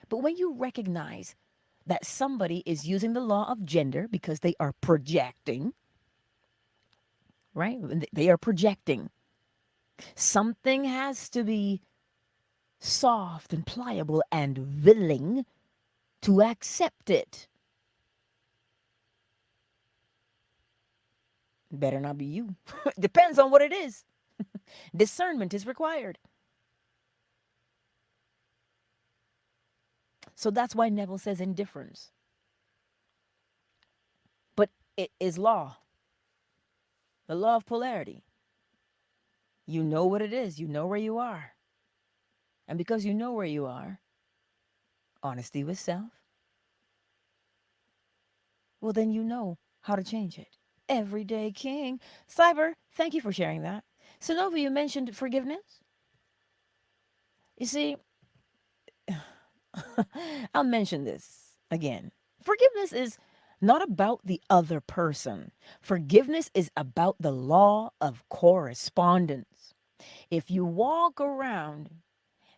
But when you recognize that somebody is using the law of gender because they are projecting, right? They are projecting. Something has to be soft and pliable and willing to accept it. Better not be you. Depends on what it is. Discernment is required. So that's why Neville says indifference. But it is law, the law of polarity. You know what it is, you know where you are. And because you know where you are, honesty with self, well, then you know how to change it. Everyday King. Cyber, thank you for sharing that. Sonova, you mentioned forgiveness. You see, I'll mention this again. Forgiveness is not about the other person. Forgiveness is about the law of correspondence. If you walk around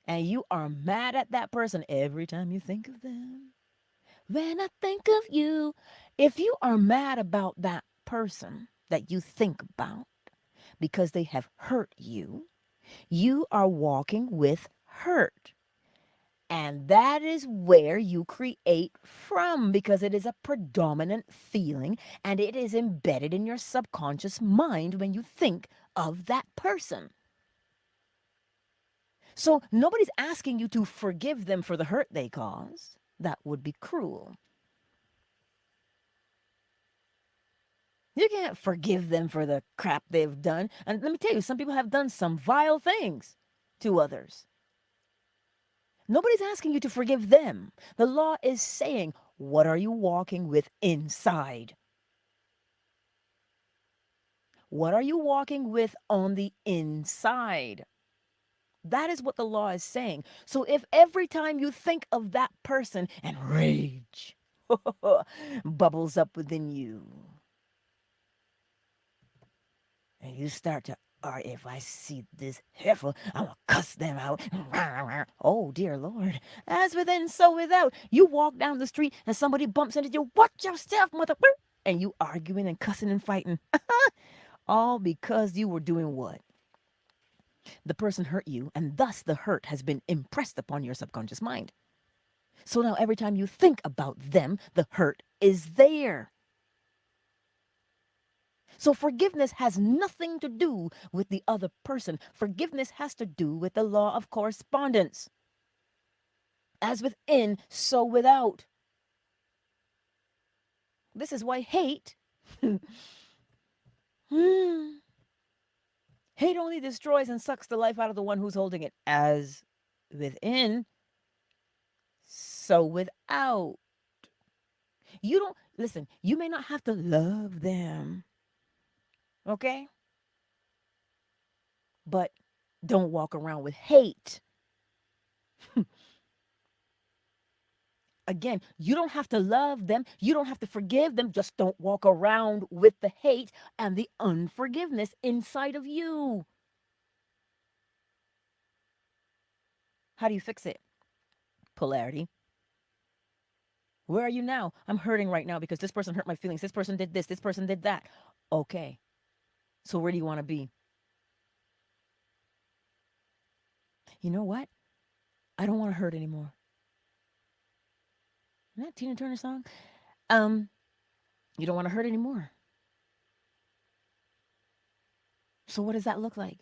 and you are mad at that person every time you think of them, when I think of you, if you are mad about that person that you think about because they have hurt you, you are walking with hurt. And that is where you create from because it is a predominant feeling and it is embedded in your subconscious mind when you think of that person. So nobody's asking you to forgive them for the hurt they caused. That would be cruel. You can't forgive them for the crap they've done. And let me tell you, some people have done some vile things to others. Nobody's asking you to forgive them. The law is saying, what are you walking with inside? What are you walking with on the inside? That is what the law is saying. So if every time you think of that person and rage bubbles up within you, and you start to, or if I see this heifer, I'm gonna cuss them out. Oh dear Lord. As within, so without. You walk down the street and somebody bumps into you. Watch yourself, mother. And you arguing and cussing and fighting. All because you were doing what? The person hurt you, and thus the hurt has been impressed upon your subconscious mind. So now every time you think about them, the hurt is there. So forgiveness has nothing to do with the other person. Forgiveness has to do with the law of correspondence. As within, so without. This is why hate, hate only destroys and sucks the life out of the one who's holding it. As within, so without. You don't, listen, you may not have to love them, okay? But don't walk around with hate. Again, you don't have to love them. You don't have to forgive them. Just don't walk around with the hate and the unforgiveness inside of you. How do you fix it? Polarity. Where are you now? I'm hurting right now because this person hurt my feelings. This person did this. This person did that. Okay. So where do you want to be? You know what? I don't want to hurt anymore. Isn't that Tina Turner song? You don't want to hurt anymore. So what does that look like?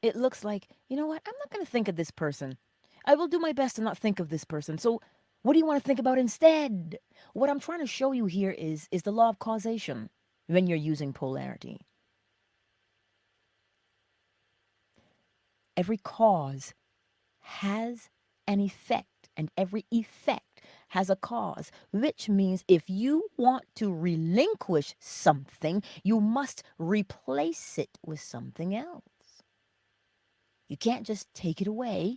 It looks like, you know what? I'm not going to think of this person. I will do my best to not think of this person. So what do you want to think about instead? What I'm trying to show you here is the law of causation when you're using polarity. Every cause has an effect, and every effect has a cause, which means if you want to relinquish something, you must replace it with something else. You can't just take it away.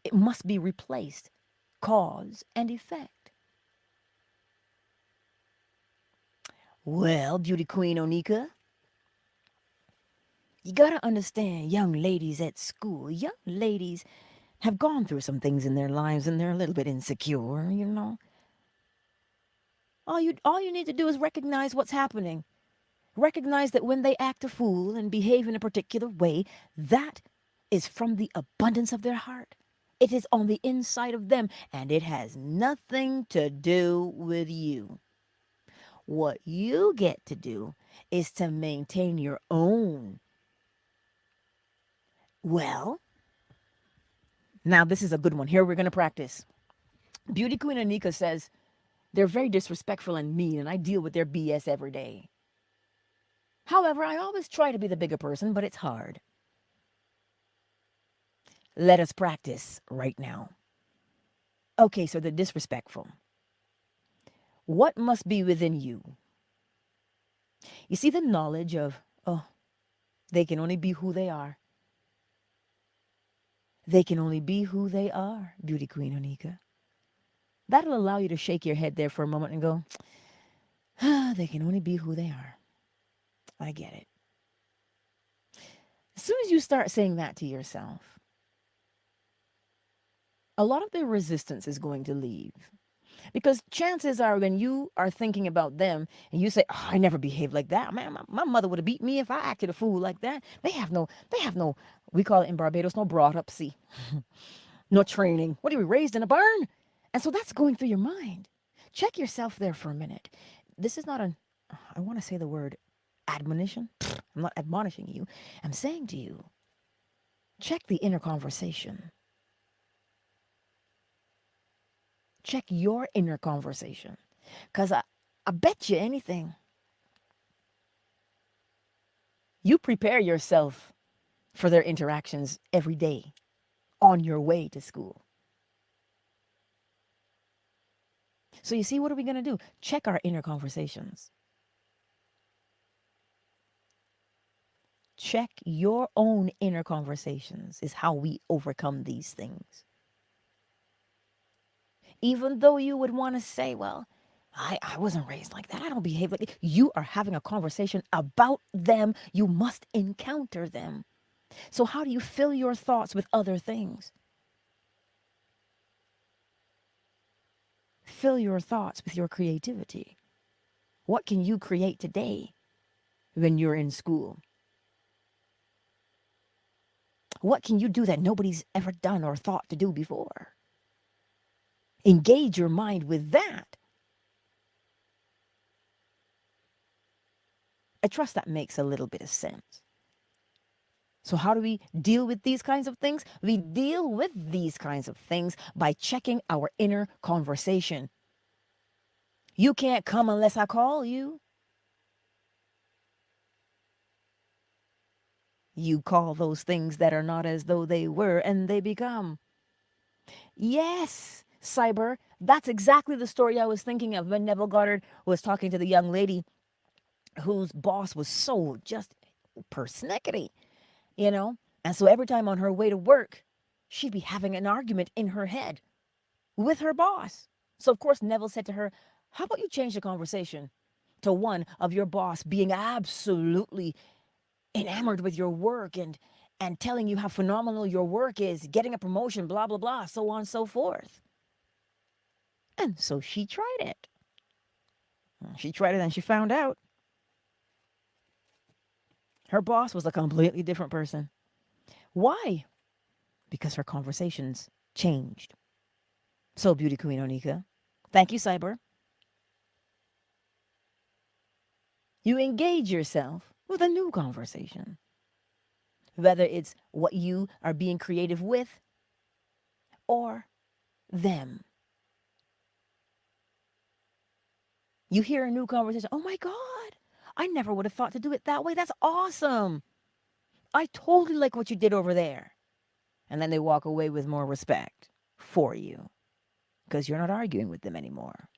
It must be replaced. Cause and effect. Well, beauty queen Onika, you gotta understand, young ladies at school, young ladies have gone through some things in their lives and they're a little bit insecure, you know. All you need to do is recognize what's happening. Recognize that when they act a fool and behave in a particular way, that is from the abundance of their heart. It is on the inside of them, and it has nothing to do with you. What you get to do is to maintain your own. Well, now this is a good one. Here we're going to practice. Beauty Queen Anika says, they're very disrespectful and mean, and I deal with their BS every day. However, I always try to be the bigger person, but it's hard. Let us practice right now. Okay, so they're disrespectful. What must be within you? You see the knowledge of, oh, they can only be who they are. They can only be who they are, Beauty Queen Onika. That'll allow you to shake your head there for a moment and go, ah, they can only be who they are. I get it. As soon as you start saying that to yourself, a lot of the resistance is going to leave. Because chances are when you are thinking about them and you say, oh, I never behaved like that. Man, my mother would have beat me if I acted a fool like that. They have no, we call it in Barbados, no brought up, see, no training. What are we, raised in a barn? And so that's going through your mind. Check yourself there for a minute. This is not I want to say the word admonition. I'm not admonishing you. I'm saying to you, check the inner conversation. Check your inner conversation. Because I bet you anything, you prepare yourself for their interactions every day on your way to school. So you see, what are we going to do? Check our inner conversations. Check your own inner conversations is how we overcome these things. Even though you would want to say, well, I wasn't raised like that. I don't behave like that. You are having a conversation about them. You must encounter them. So how do you fill your thoughts with other things? Fill your thoughts with your creativity. What can you create today when you're in school? What can you do that nobody's ever done or thought to do before? Engage your mind with that. I trust that makes a little bit of sense. So how do we deal with these kinds of things? We deal with these kinds of things by checking our inner conversation. You can't come unless I call you. You call those things that are not as though they were, and they become. Yes, Cyber, that's exactly the story I was thinking of when Neville Goddard was talking to the young lady whose boss was so just persnickety, you know? And so every time on her way to work, she'd be having an argument in her head with her boss. So, of course, Neville said to her, how about you change the conversation to one of your boss being absolutely enamored with your work and telling you how phenomenal your work is, getting a promotion, blah, blah, blah, so on and so forth. And so she tried it. She tried it and she found out her boss was a completely different person. Why? Because her conversations changed. So, Beauty Queen Onika, thank you, Cyber. You engage yourself with a new conversation. Whether it's what you are being creative with or them. You hear a new conversation. Oh my God, I never would have thought to do it that way. That's awesome. I totally like what you did over there. And then they walk away with more respect for you because you're not arguing with them anymore.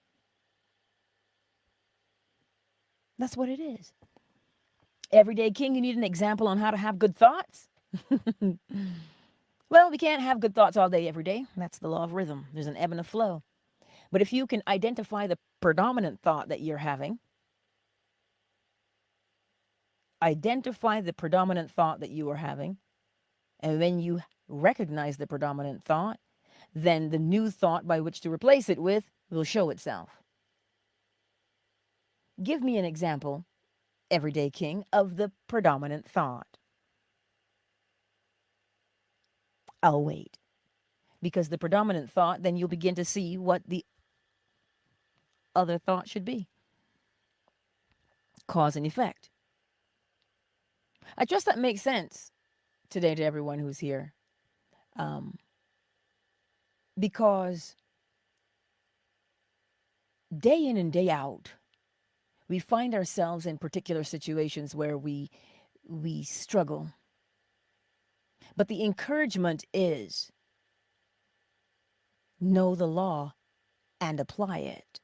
That's what it is. Everyday King, you need an example on how to have good thoughts? Well, we can't have good thoughts all day, every day. That's the law of rhythm. There's an ebb and a flow. But if you can identify the predominant thought that you're having, identify the predominant thought that you are having, and when you recognize the predominant thought, then the new thought by which to replace it with will show itself. Give me an example, Everyday King, of the predominant thought. I'll wait. Because the predominant thought, then you'll begin to see what the other thought should be. Cause and effect. I trust that makes sense today to everyone who's here. Um, because day in and day out, we find ourselves in particular situations where we struggle. But the encouragement is know the law and apply it.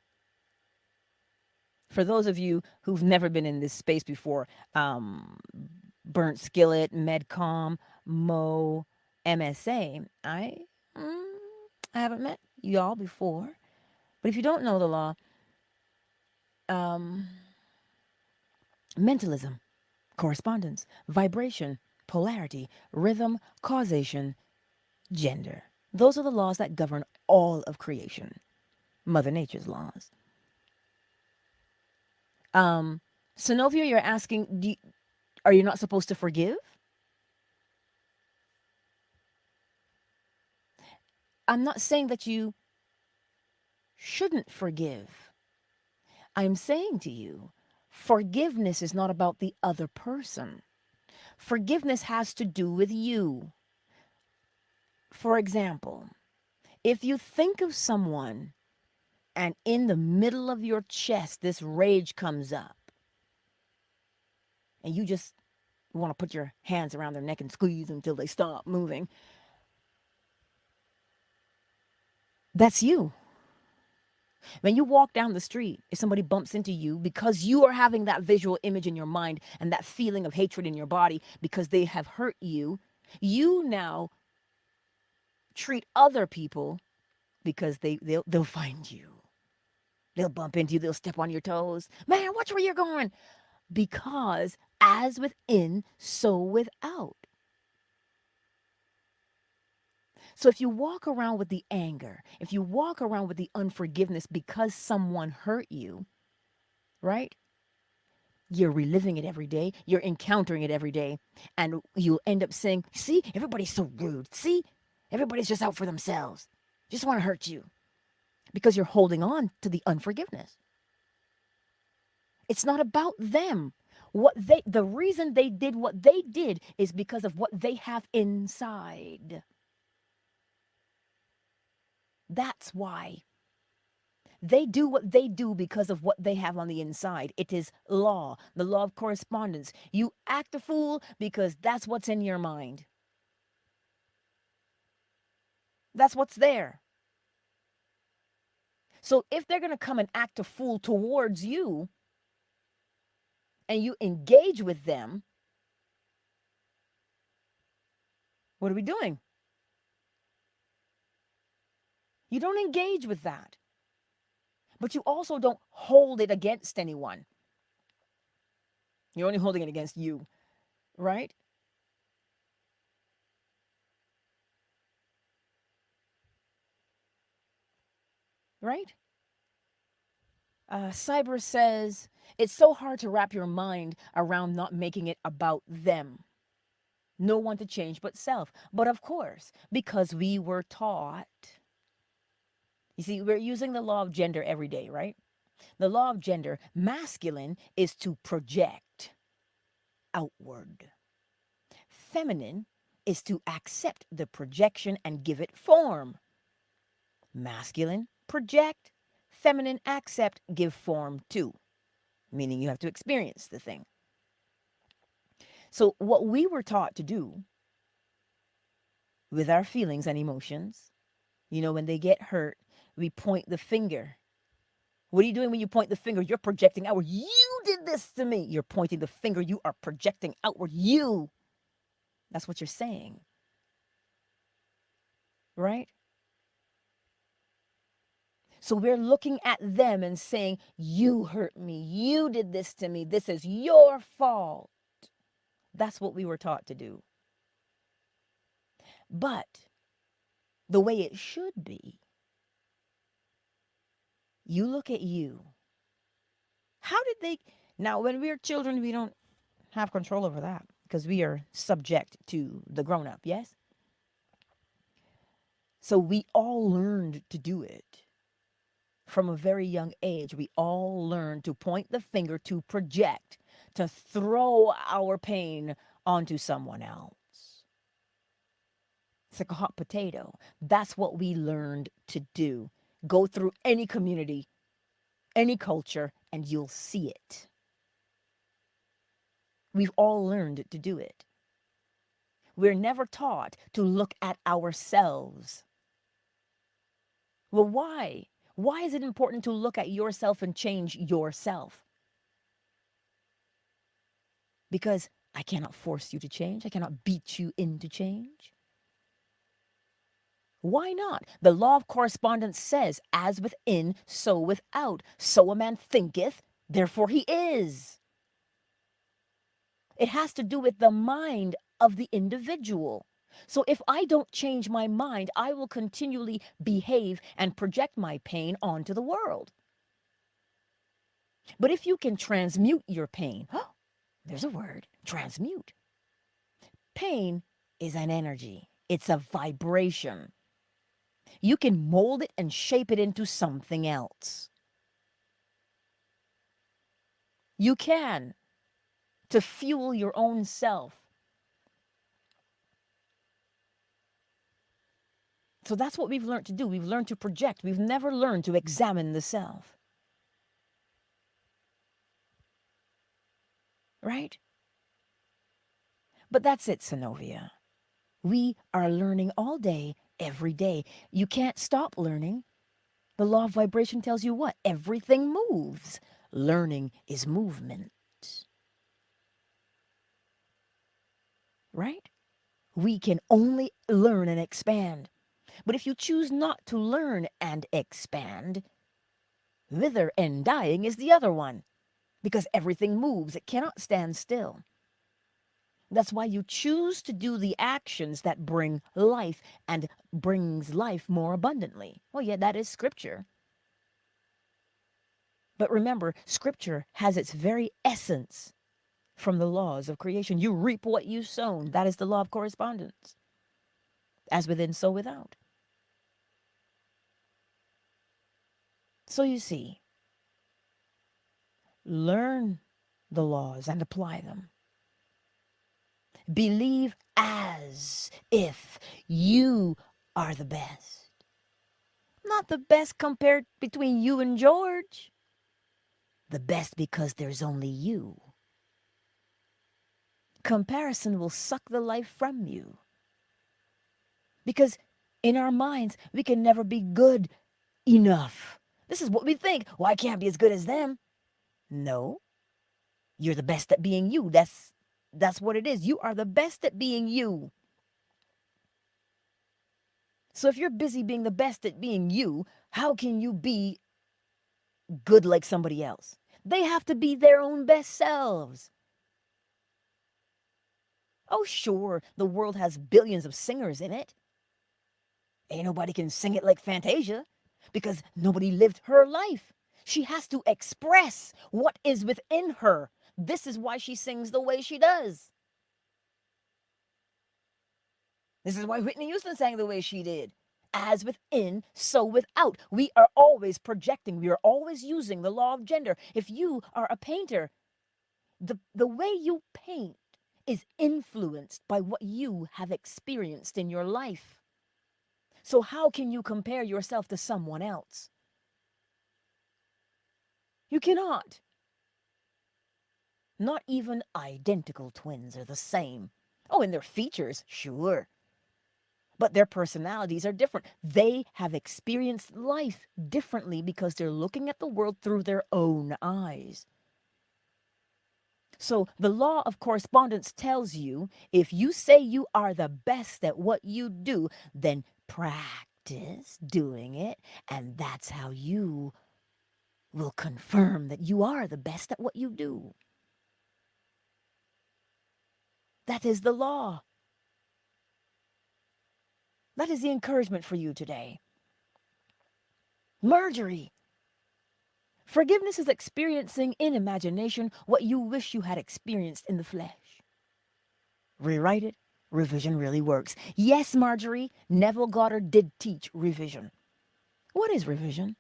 For those of you who've never been in this space before, Burnt Skillet, Medcom, Mo, MSA, mm, I haven't met y'all before. But if you don't know the law, um, mentalism, correspondence, vibration, polarity, rhythm, causation, gender. Those are the laws that govern all of creation, Mother Nature's laws. Synovia, you're asking, are you not supposed to forgive? I'm not saying that you shouldn't forgive. I'm saying to you, forgiveness is not about the other person. Forgiveness has to do with you. For example, if you think of someone and in the middle of your chest, this rage comes up, and you just want to put your hands around their neck and squeeze until they stop moving, that's you. When you walk down the street, if somebody bumps into you because you are having that visual image in your mind and that feeling of hatred in your body because they have hurt you, you now treat other people because they'll find you. They'll bump into you, they'll step on your toes. Man, watch where you're going. Because as within, so without. So if you walk around with the anger, if you walk around with the unforgiveness because someone hurt you, right? You're reliving it every day. You're encountering it every day. And you'll end up saying, see, everybody's so rude. See, everybody's just out for themselves. Just want to hurt you. Because you're holding on to the unforgiveness. It's not about them. The reason they did what they did is because of what they have inside. That's why. They do what they do because of what they have on the inside. It is law, the law of correspondence. You act a fool because that's what's in your mind. That's what's there. So if they're going to come and act a fool towards you and you engage with them, what are we doing? You don't engage with that. But you also don't hold it against anyone. You're only holding it against you, right? Right? Cyber says, it's so hard to wrap your mind around not making it about them. No one to change but self. But of course, because we were taught, you see, we're using the law of gender every day, right? The law of gender, masculine is to project outward. Feminine is to accept the projection and give it form. Masculine, project. Feminine, accept, give form to. Meaning you have to experience the thing. So, what we were taught to do with our feelings and emotions, when they get hurt, we point the finger. What are you doing when you point the finger? You're projecting outward. You did this to me. You're pointing the finger. You are projecting outward. You. That's what you're saying. Right? So we're looking at them and saying, you hurt me. You did this to me. This is your fault. That's what we were taught to do. But the way it should be, you look at you. How did they? Now, when we're children, we don't have control over that because we are subject to the grown up, yes? So we all learned to do it. From a very young age, we all learn to point the finger, to project, to throw our pain onto someone else. It's like a hot potato. That's what we learned to do. Go through any community, any culture, and you'll see it. We've all learned to do it. We're never taught to look at ourselves. Well, why? Why is it important to look at yourself and change yourself? Because I cannot force you to change. I cannot beat you into change. Why not? The law of correspondence says, as within, so without. So a man thinketh, therefore he is. It has to do with the mind of the individual. So if I don't change my mind, I will continually behave and project my pain onto the world. But if you can transmute your pain, there's a word, transmute. Pain is an energy. It's a vibration. You can mold it and shape it into something else. You can, to fuel your own self. So that's what we've learned to do. We've learned to project. We've never learned to examine the self. Right? But that's it, Synovia. We are learning all day, every day. You can't stop learning. The law of vibration tells you what? Everything moves. Learning is movement. Right? We can only learn and expand. But if you choose not to learn and expand, wither and dying is the other one. Because everything moves. It cannot stand still. That's why you choose to do the actions that bring life and brings life more abundantly. Well, yeah, that is scripture. But remember, scripture has its very essence from the laws of creation. You reap what you sown. That is the law of correspondence. As within, so without. So you see, learn the laws and apply them. Believe as if you are the best. Not the best compared between you and George. The best because there's only you. Comparison will suck the life from you. Because in our minds, we can never be good enough. This is what we think. Well, I can't be as good as them. No. You're the best at being you. That's what it is. You are the best at being you. So if you're busy being the best at being you, how can you be good like somebody else? They have to be their own best selves. Oh, sure, the world has billions of singers in it. Ain't nobody can sing it like Fantasia because nobody lived her life. She has to express what is within her. This is why she sings the way she does. This is why Whitney Houston sang the way she did. As within, so without. We are always projecting. We are always using the law of gender. If you are a painter, the way you paint is influenced by what you have experienced in your life. So how can you compare yourself to someone else? You cannot. Not even identical twins are the same. Oh, in their features, sure. But their personalities are different. They have experienced life differently because they're looking at the world through their own eyes. So the law of correspondence tells you, if you say you are the best at what you do, then practice doing it, and that's how you will confirm that you are the best at what you do. That is the law. That is the encouragement for you today. Marjorie, forgiveness is experiencing in imagination what you wish you had experienced in the flesh. Rewrite it. Revision really works. Yes, Marjorie, Neville Goddard did teach revision. What is revision?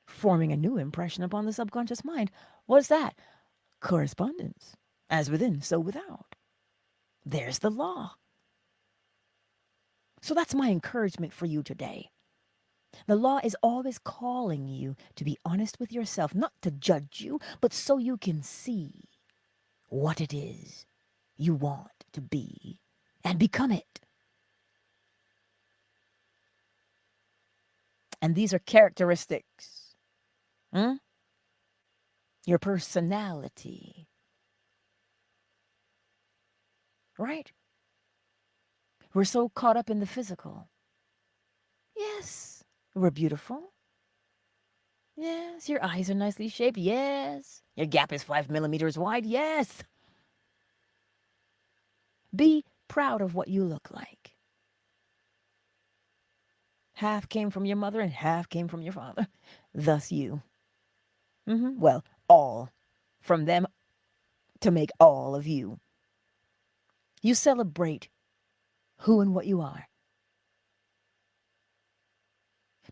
forming a new impression upon the subconscious mind. What's that? Correspondence. As within, so without. There's the law. So that's my encouragement for you today. The law is always calling you to be honest with yourself, not to judge you, but so you can see what it is you want to be and become it. And these are characteristics. Your personality. Right? We're so caught up in the physical. Yes, we're beautiful. Yes, your eyes are nicely shaped. Yes, your gap is 5 millimeters wide. Yes. Be proud of what you look like. Half came from your mother and half came from your father. Thus you. Well, all from them to make all of you. You celebrate who and what you are.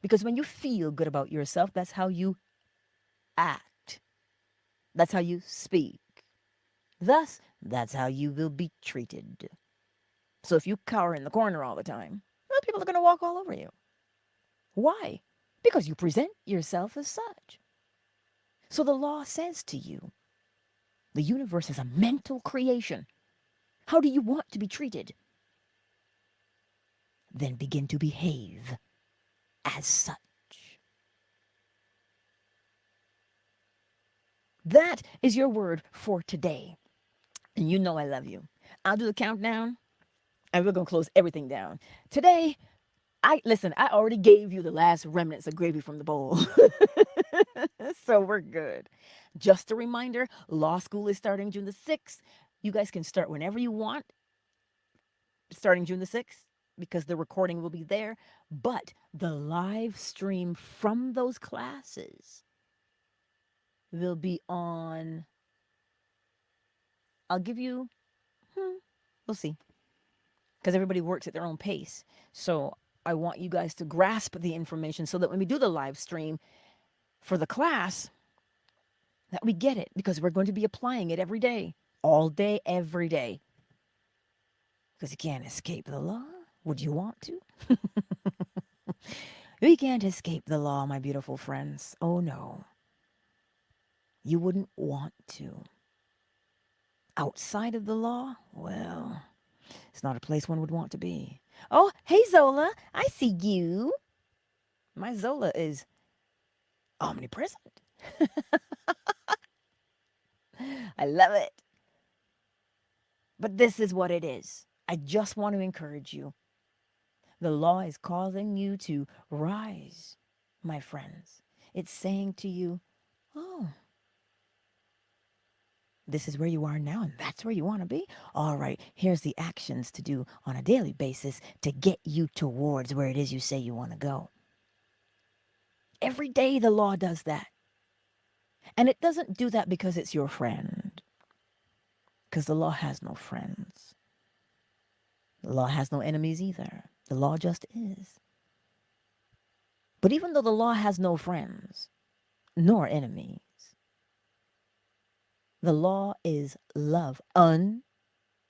Because when you feel good about yourself, that's how you act. That's how you speak. Thus, that's how you will be treated. So if you cower in the corner all the time, well, people are going to walk all over you. Why? Because you present yourself as such. So the law says to you, the universe is a mental creation. How do you want to be treated? Then begin to behave as such. That is your word for today. And you know I love you. I'll do the countdown, and we're going to close everything down. Today, I already gave you the last remnants of gravy from the bowl. So we're good. Just a reminder, law school is starting June the 6th. You guys can start whenever you want, starting June the 6th, because the recording will be there. But the live stream from those classes will be on, I'll give you, we'll see, because everybody works at their own pace. So I want you guys to grasp the information so that when we do the live stream for the class, that we get it, because we're going to be applying it every day, all day, every day. Because you can't escape the law. Would you want to? We can't escape the law, my beautiful friends. Oh no. You wouldn't want to. Outside of the law, well, it's not a place one would want to be. Oh, hey Zola, I see you. My Zola is omnipresent. I love it. But this is what it is. I just want to encourage you. The law is causing you to rise, my friends. It's saying to you, oh, this is where you are now, and that's where you want to be. All right, here's the actions to do on a daily basis to get you towards where it is you say you want to go. Every day the law does that. And it doesn't do that because it's your friend. Because the law has no friends. The law has no enemies either. The law just is. But even though the law has no friends, nor enemies, the law is love,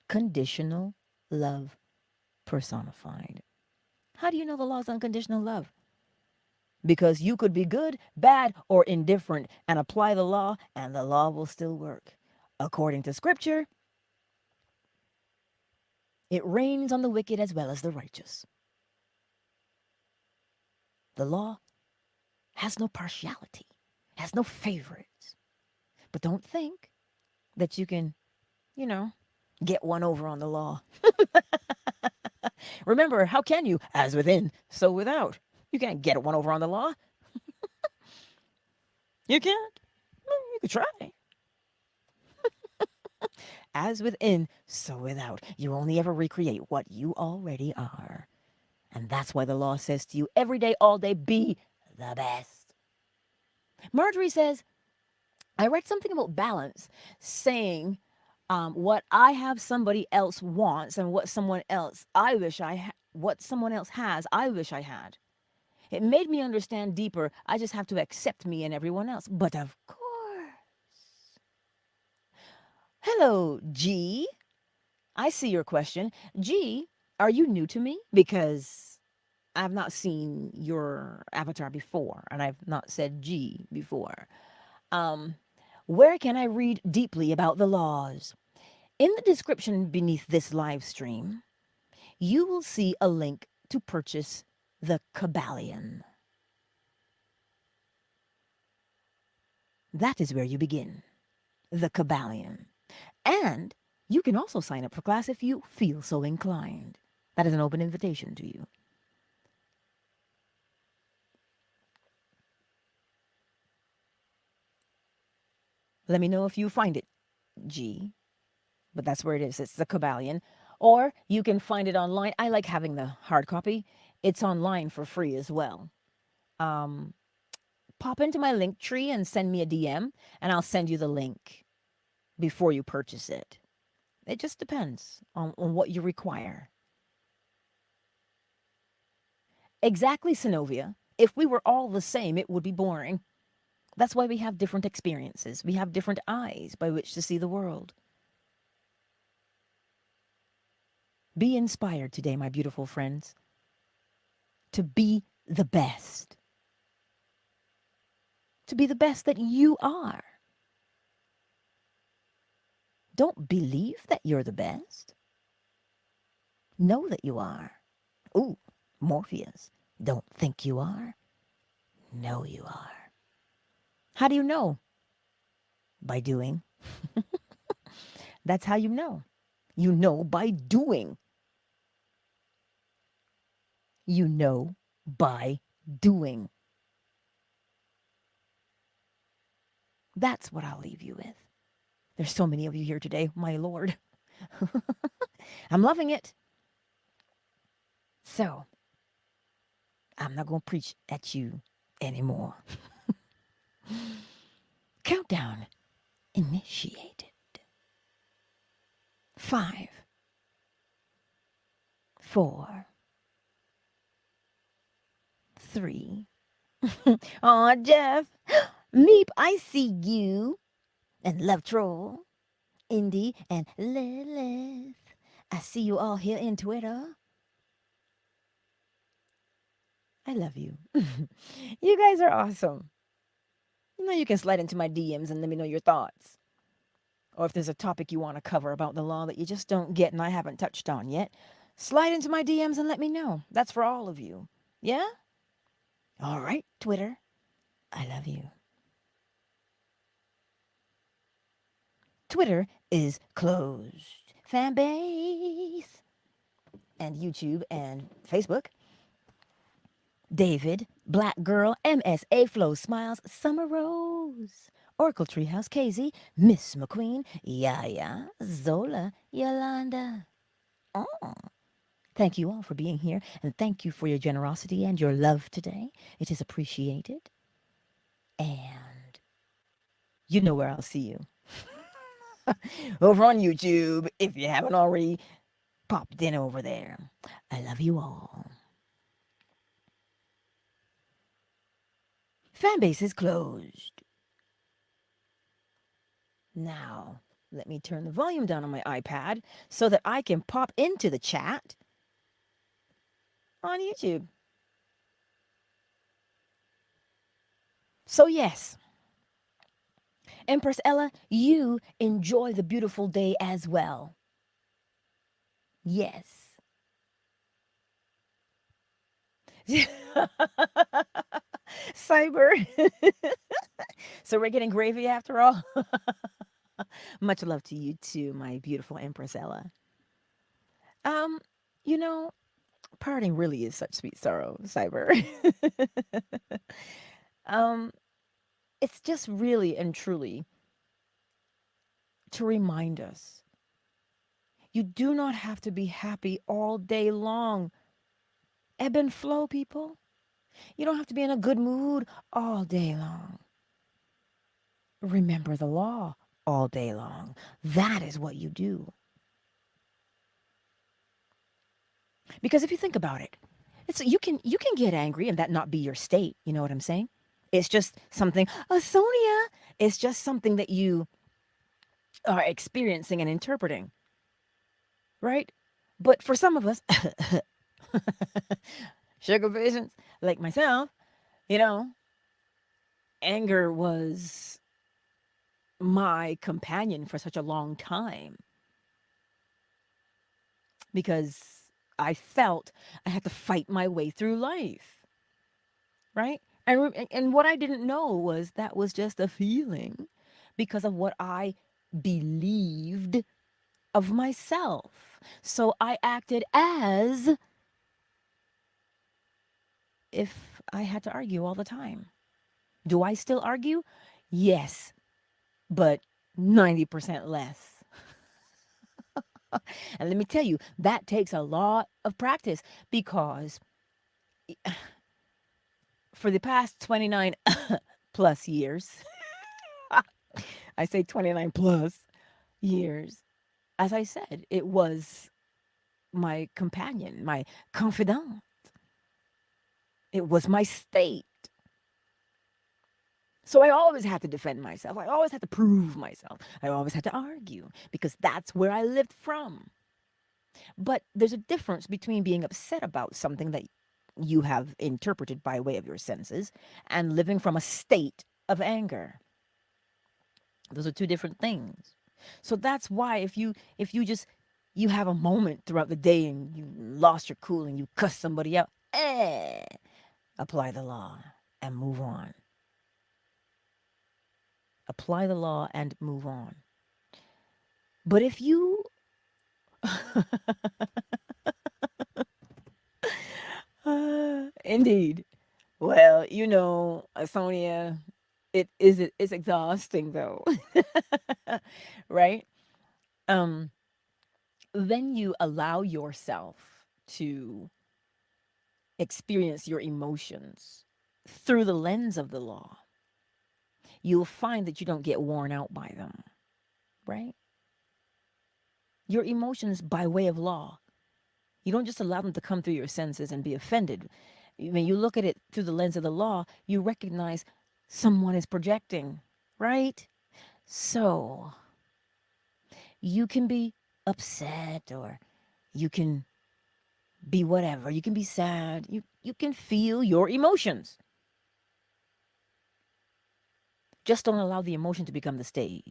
unconditional love personified. How do you know the law is unconditional love? Because you could be good, bad, or indifferent and apply the law, and the law will still work. According to Scripture, it rains on the wicked as well as the righteous. The law has no partiality, has no favorites. But don't think that you can, get one over on the law. Remember, how can you? As within, so without. You can't get one over on the law. You can't. You could try. As within, so without. You only ever recreate what you already are. And that's why the law says to you every day, all day, be the best. Marjorie says, I read something about balance, saying what I have somebody else wants and what someone else what someone else has, I wish I had. It made me understand deeper. I just have to accept me and everyone else. But of course. Hello, G. I see your question. G, are you new to me? Because I've not seen your avatar before, and I've not said G before. Um, where can I read deeply about the laws? In the description beneath this live stream, you will see a link to purchase the KYBALION. That is where you begin. The KYBALION. And you can also sign up for class if you feel so inclined. That is an open invitation to you. Let me know if you find it, G. But that's where it is. It's the KYBALION. Or you can find it online. I like having the hard copy. It's online for free as well. Pop into my LINKTREE and send me a DM, and I'll send you the link before you purchase it. It just depends on what you require. Exactly, Synovia. If we were all the same, it would be boring. That's why we have different experiences. We have different eyes by which to see the world. Be inspired today, my beautiful friends, to be the best. To be the best that you are. Don't believe that you're the best. Know that you are. Ooh, Morpheus. Don't think you are. Know you are. How do you know? By doing. That's how you know. You know by doing. You know by doing. That's what I'll leave you with. There's so many of you here today, my Lord. I'm loving it. So, I'm not going to preach at you anymore. Countdown initiated. 5, 4, 3. Aw, Jeff. Meep, I see you. And Love Troll, Indy, and Lilith. I see you all here in Twitter. I love you. You guys are awesome. You can slide into my DMs and let me know your thoughts. Or if there's a topic you want to cover about the law that you just don't get and I haven't touched on yet, slide into my DMs and let me know. That's for all of you. Yeah? All right, Twitter. I love you. Twitter is closed. Fan base. And YouTube and Facebook. David, Black Girl, MSA Flow Smiles, Summer Rose, Oracle Treehouse, Casey, Miss McQueen, Yaya, Zola, Yolanda. Oh. Thank you all for being here, and thank you for your generosity and your love today. It is appreciated. And you know where I'll see you. Over on YouTube, if you haven't already popped in over there. I love you all. Fanbase is closed. Now, let me turn the volume down on my iPad so that I can pop into the chat on YouTube. So yes, Empress Ella, you enjoy the beautiful day as well. Yes. Cyber. So we're getting gravy after all? Much love to you too, my beautiful Empress Ella. You know, parting really is such sweet sorrow, Cyber. It's just really and truly to remind us you do not have to be happy all day long. Ebb and flow, people. You don't have to be in a good mood all day long. Remember the law all day long. That is what you do. Because if you think about it, It's you can get angry and that not be your state. You know what I'm saying? It's just something, Sonia. It's just something that you are experiencing and interpreting, right? But for some of us, sugar visions like myself, you know, anger was my companion for such a long time because I felt I had to fight my way through life, right? And what I didn't know was that was just a feeling because of what I believed of myself. So I acted as if I had to argue all the time. Do I still argue? Yes, but 90% less. And let me tell you, that takes a lot of practice because for the past 29 plus years, I say 29 plus years, as I said, it was my companion, my confidant. It was my state. So I always had to defend myself. I always had to prove myself. I always had to argue because that's where I lived from. But there's a difference between being upset about something that you have interpreted by way of your senses and living from a state of anger. Those are two different things. So that's why if you just you have a moment throughout the day and you lost your cool and you cuss somebody out, apply the law and move on. Apply the law and move on. But if you indeed. Well, Sonia, it's exhausting though. Right? Um then you allow yourself to experience your emotions through the lens of the law. You'll find that you don't get worn out by them, right? Your emotions by way of law. You don't just allow them to come through your senses and be offended. When you look at it through the lens of the law, you recognize someone is projecting, right? So you can be upset or you can be whatever. You can be sad. You can feel your emotions. Just don't allow the emotion to become the state.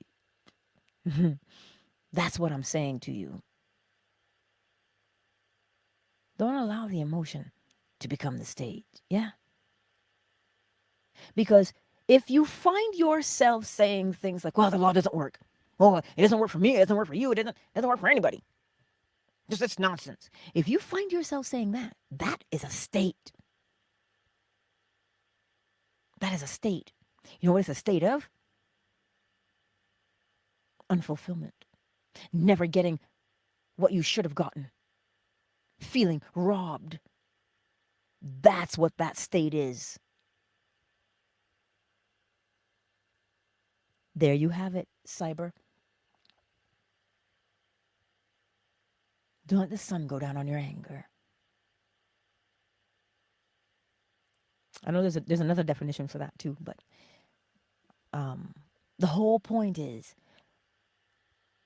That's what I'm saying to you. Don't allow the emotion to become the state. Yeah. Because if you find yourself saying things like, well, the law doesn't work. Oh, it doesn't work for me. It doesn't work for you. It doesn't work for anybody. Just it's nonsense. If you find yourself saying that, that is a state. That is a state. You know what it's a state of? Unfulfillment. Never getting what you should have gotten. Feeling robbed. That's what that state is. There you have it, cyber. Don't let the sun go down on your anger. I know there's another definition for that too, but the whole point is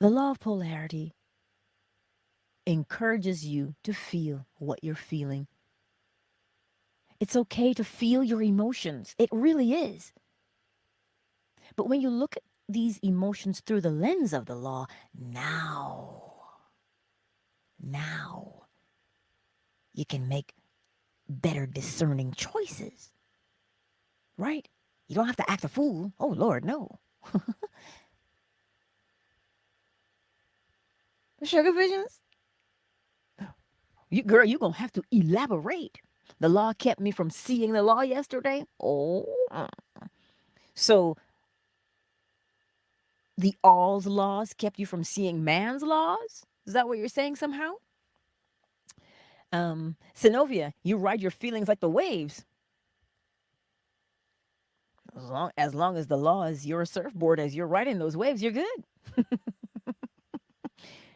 the law of polarity encourages you to feel what you're feeling. It's okay to feel your emotions. It really is. But when you look at these emotions through the lens of the law, now you can make better discerning choices, right? You don't have to act a fool. Oh, Lord, no. Sugar visions? Girl, you're going to have to elaborate. The law kept me from seeing the law yesterday. Oh. So the all's laws kept you from seeing man's laws? Is that what you're saying somehow? Synovia, you ride your feelings like the waves. As long as the law is your surfboard as you're riding those waves, you're good.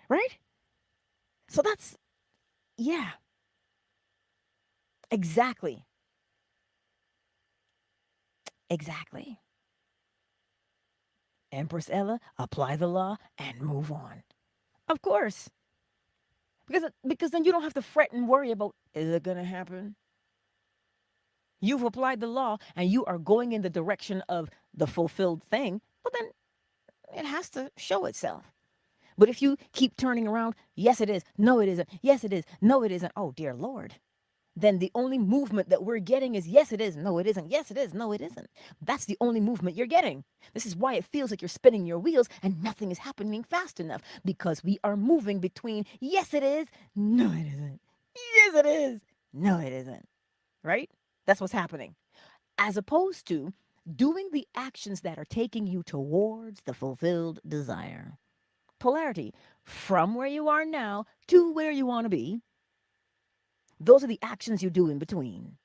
Right? So that's, yeah. Exactly. Exactly. Empress Ella, apply the law and move on. Of course. Because then you don't have to fret and worry about, is it going to happen? You've applied the law and you are going in the direction of the fulfilled thing, but then it has to show itself. But if you keep turning around, yes, it is. No, it isn't. Yes, it is. No, it isn't. Oh, dear Lord. Then the only movement that we're getting is yes, it is. No, it isn't. Yes, it is. No, it isn't. That's the only movement you're getting. This is why it feels like you're spinning your wheels and nothing is happening fast enough because we are moving between yes, it is. No, it isn't. Yes, it is. No, it isn't. Right? That's what's happening. As opposed to doing the actions that are taking you towards the fulfilled desire. Polarity from where you are now to where you want to be. Those are the actions you do in between.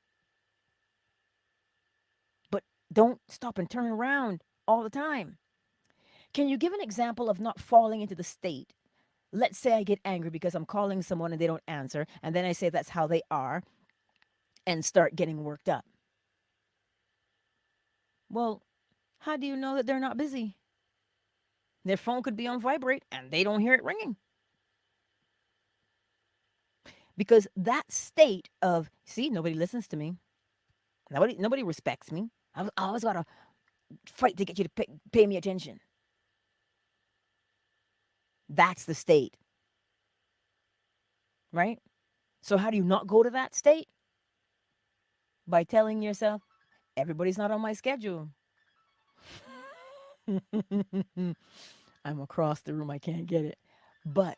But don't stop and turn around all the time. Can you give an example of not falling into the state? Let's say I get angry because I'm calling someone and they don't answer, and then I say that's how they are and start getting worked up. Well, how do you know that they're not busy? Their phone could be on vibrate and they don't hear it ringing. Because that state of, see, nobody listens to me. Nobody respects me. I always got to fight to get you to pay me attention. That's the state. Right? So how do you not go to that state? By telling yourself, everybody's not on my schedule. I'm across the room. I can't get it. But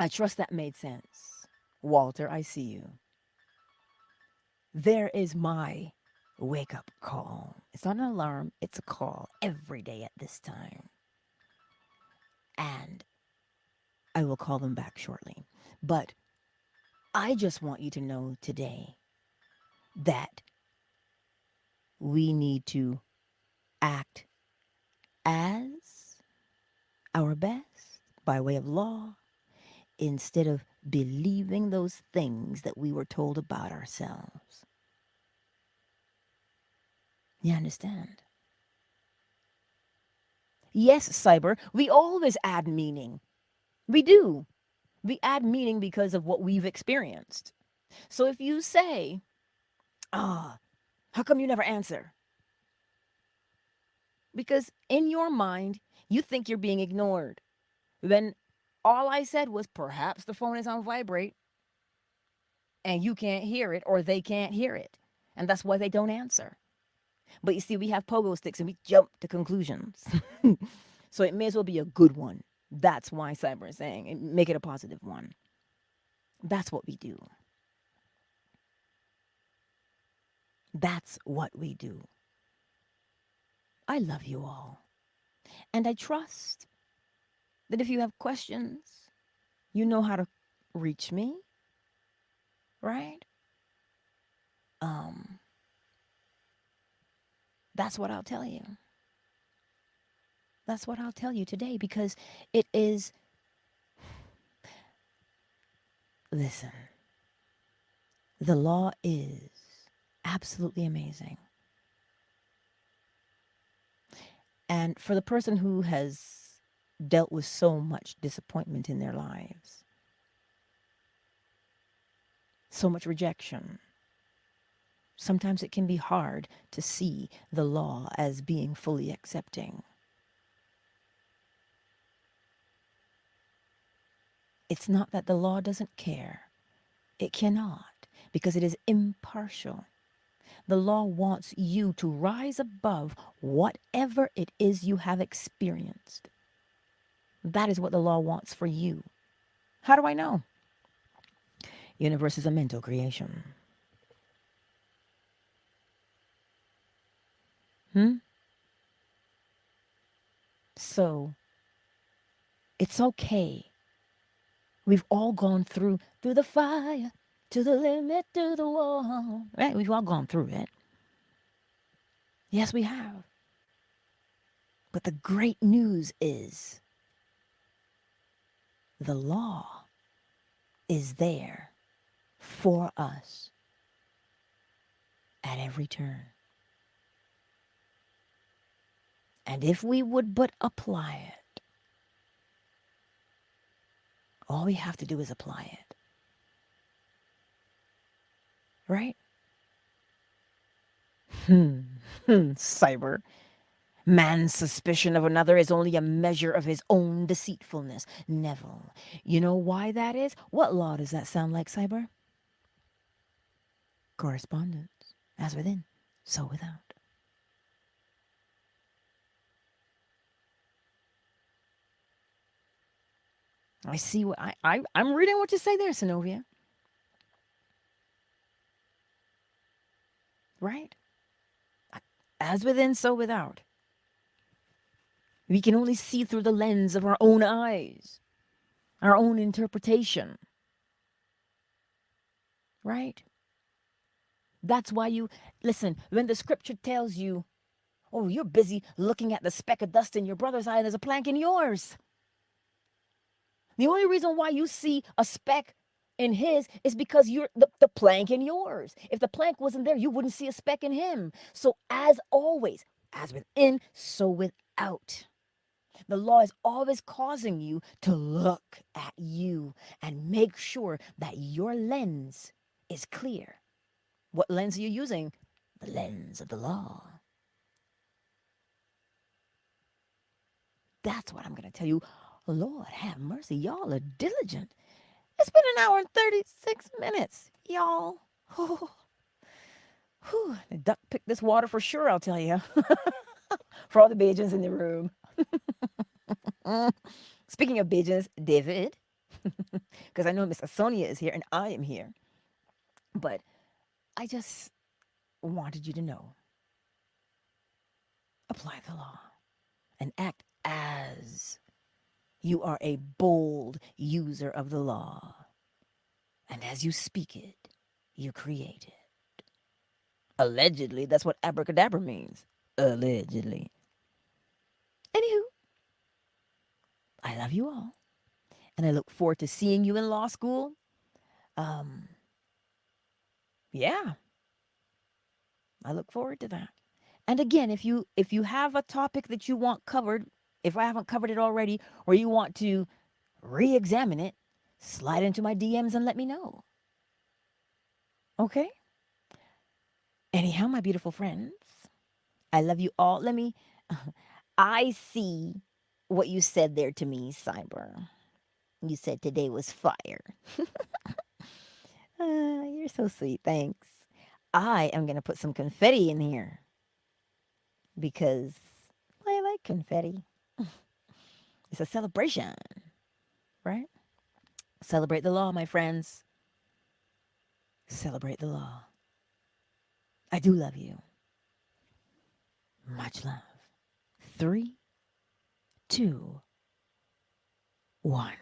I trust that made sense. Walter, I see you. There is my wake up call. It's not an alarm, it's a call every day at this time. And I will call them back shortly. But I just want you to know today that we need to act as our best by way of law instead of believing those things that we were told about ourselves. You understand? Yes, cyber, we always add meaning. We do. We add meaning because of what we've experienced. So if you say, how come you never answer? Because in your mind, you think you're being ignored. Then all I said was perhaps the phone is on vibrate and you can't hear it or they can't hear it. And that's why they don't answer. But you see, we have pogo sticks and we jump to conclusions. So it may as well be a good one. That's why cyber is saying make it a positive one. That's what we do. That's what we do. I love you all. And I trust that if you have questions, you know how to reach me, right? That's what I'll tell you. That's what I'll tell you today because it is. Listen, the law is absolutely amazing. And for the person who has dealt with so much disappointment in their lives, so much rejection, sometimes it can be hard to see the law as being fully accepting. It's not that the law doesn't care. It cannot, because it is impartial. The law wants you to rise above whatever it is you have experienced. That is what the law wants for you. How do I know? Universe is a mental creation. So, it's okay. We've all gone through the fire, to the limit, to the wall. Right? We've all gone through it. Yes, we have. But the great news is the law is there for us at every turn. And if we would but apply it, all we have to do is apply it. Right? Cyber. Man's suspicion of another is only a measure of his own deceitfulness. Neville. You know why that is? What law does that sound like, Cyber? Correspondence. As within, so without. I see what I'm reading what you say there, Synovia. Right? As within, so without. We can only see through the lens of our own eyes, our own interpretation. Right? That's why you listen, when the scripture tells you, oh, you're busy looking at the speck of dust in your brother's eye, there's a plank in yours. The only reason why you see a speck in his is because you're the plank in yours. If the plank wasn't there, you wouldn't see a speck in him. So, as always, as within, so without. The law is always causing you to look at you and make sure that your lens is clear. What lens are you using? The lens of the law. That's what I'm going to tell you. Lord have mercy, y'all are diligent. It's been an hour and 36 minutes, y'all. The duck picked this water for sure, I'll tell you. For all the Bajans in the room. Speaking of Bajans, David, because I know Miss Sonia is here and I am here. But I just wanted you to know, apply the law and act as you are a bold user of the law. And as you speak it, you create it. Allegedly, that's what abracadabra means. Allegedly. Anywho, I love you all. And I look forward to seeing you in law school. Yeah, I look forward to that. And again, if you have a topic that you want covered, if I haven't covered it already, or you want to re-examine it, slide into my DMs and let me know. Okay? Anyhow, my beautiful friends, I love you all. Let me, I see what you said there to me, Cyber. You said today was fire. You're so sweet. Thanks. I am going to put some confetti in here because I like confetti. It's a celebration, right? Celebrate the law, my friends. Celebrate the law. I do love you. Much love. 3, 2, 1.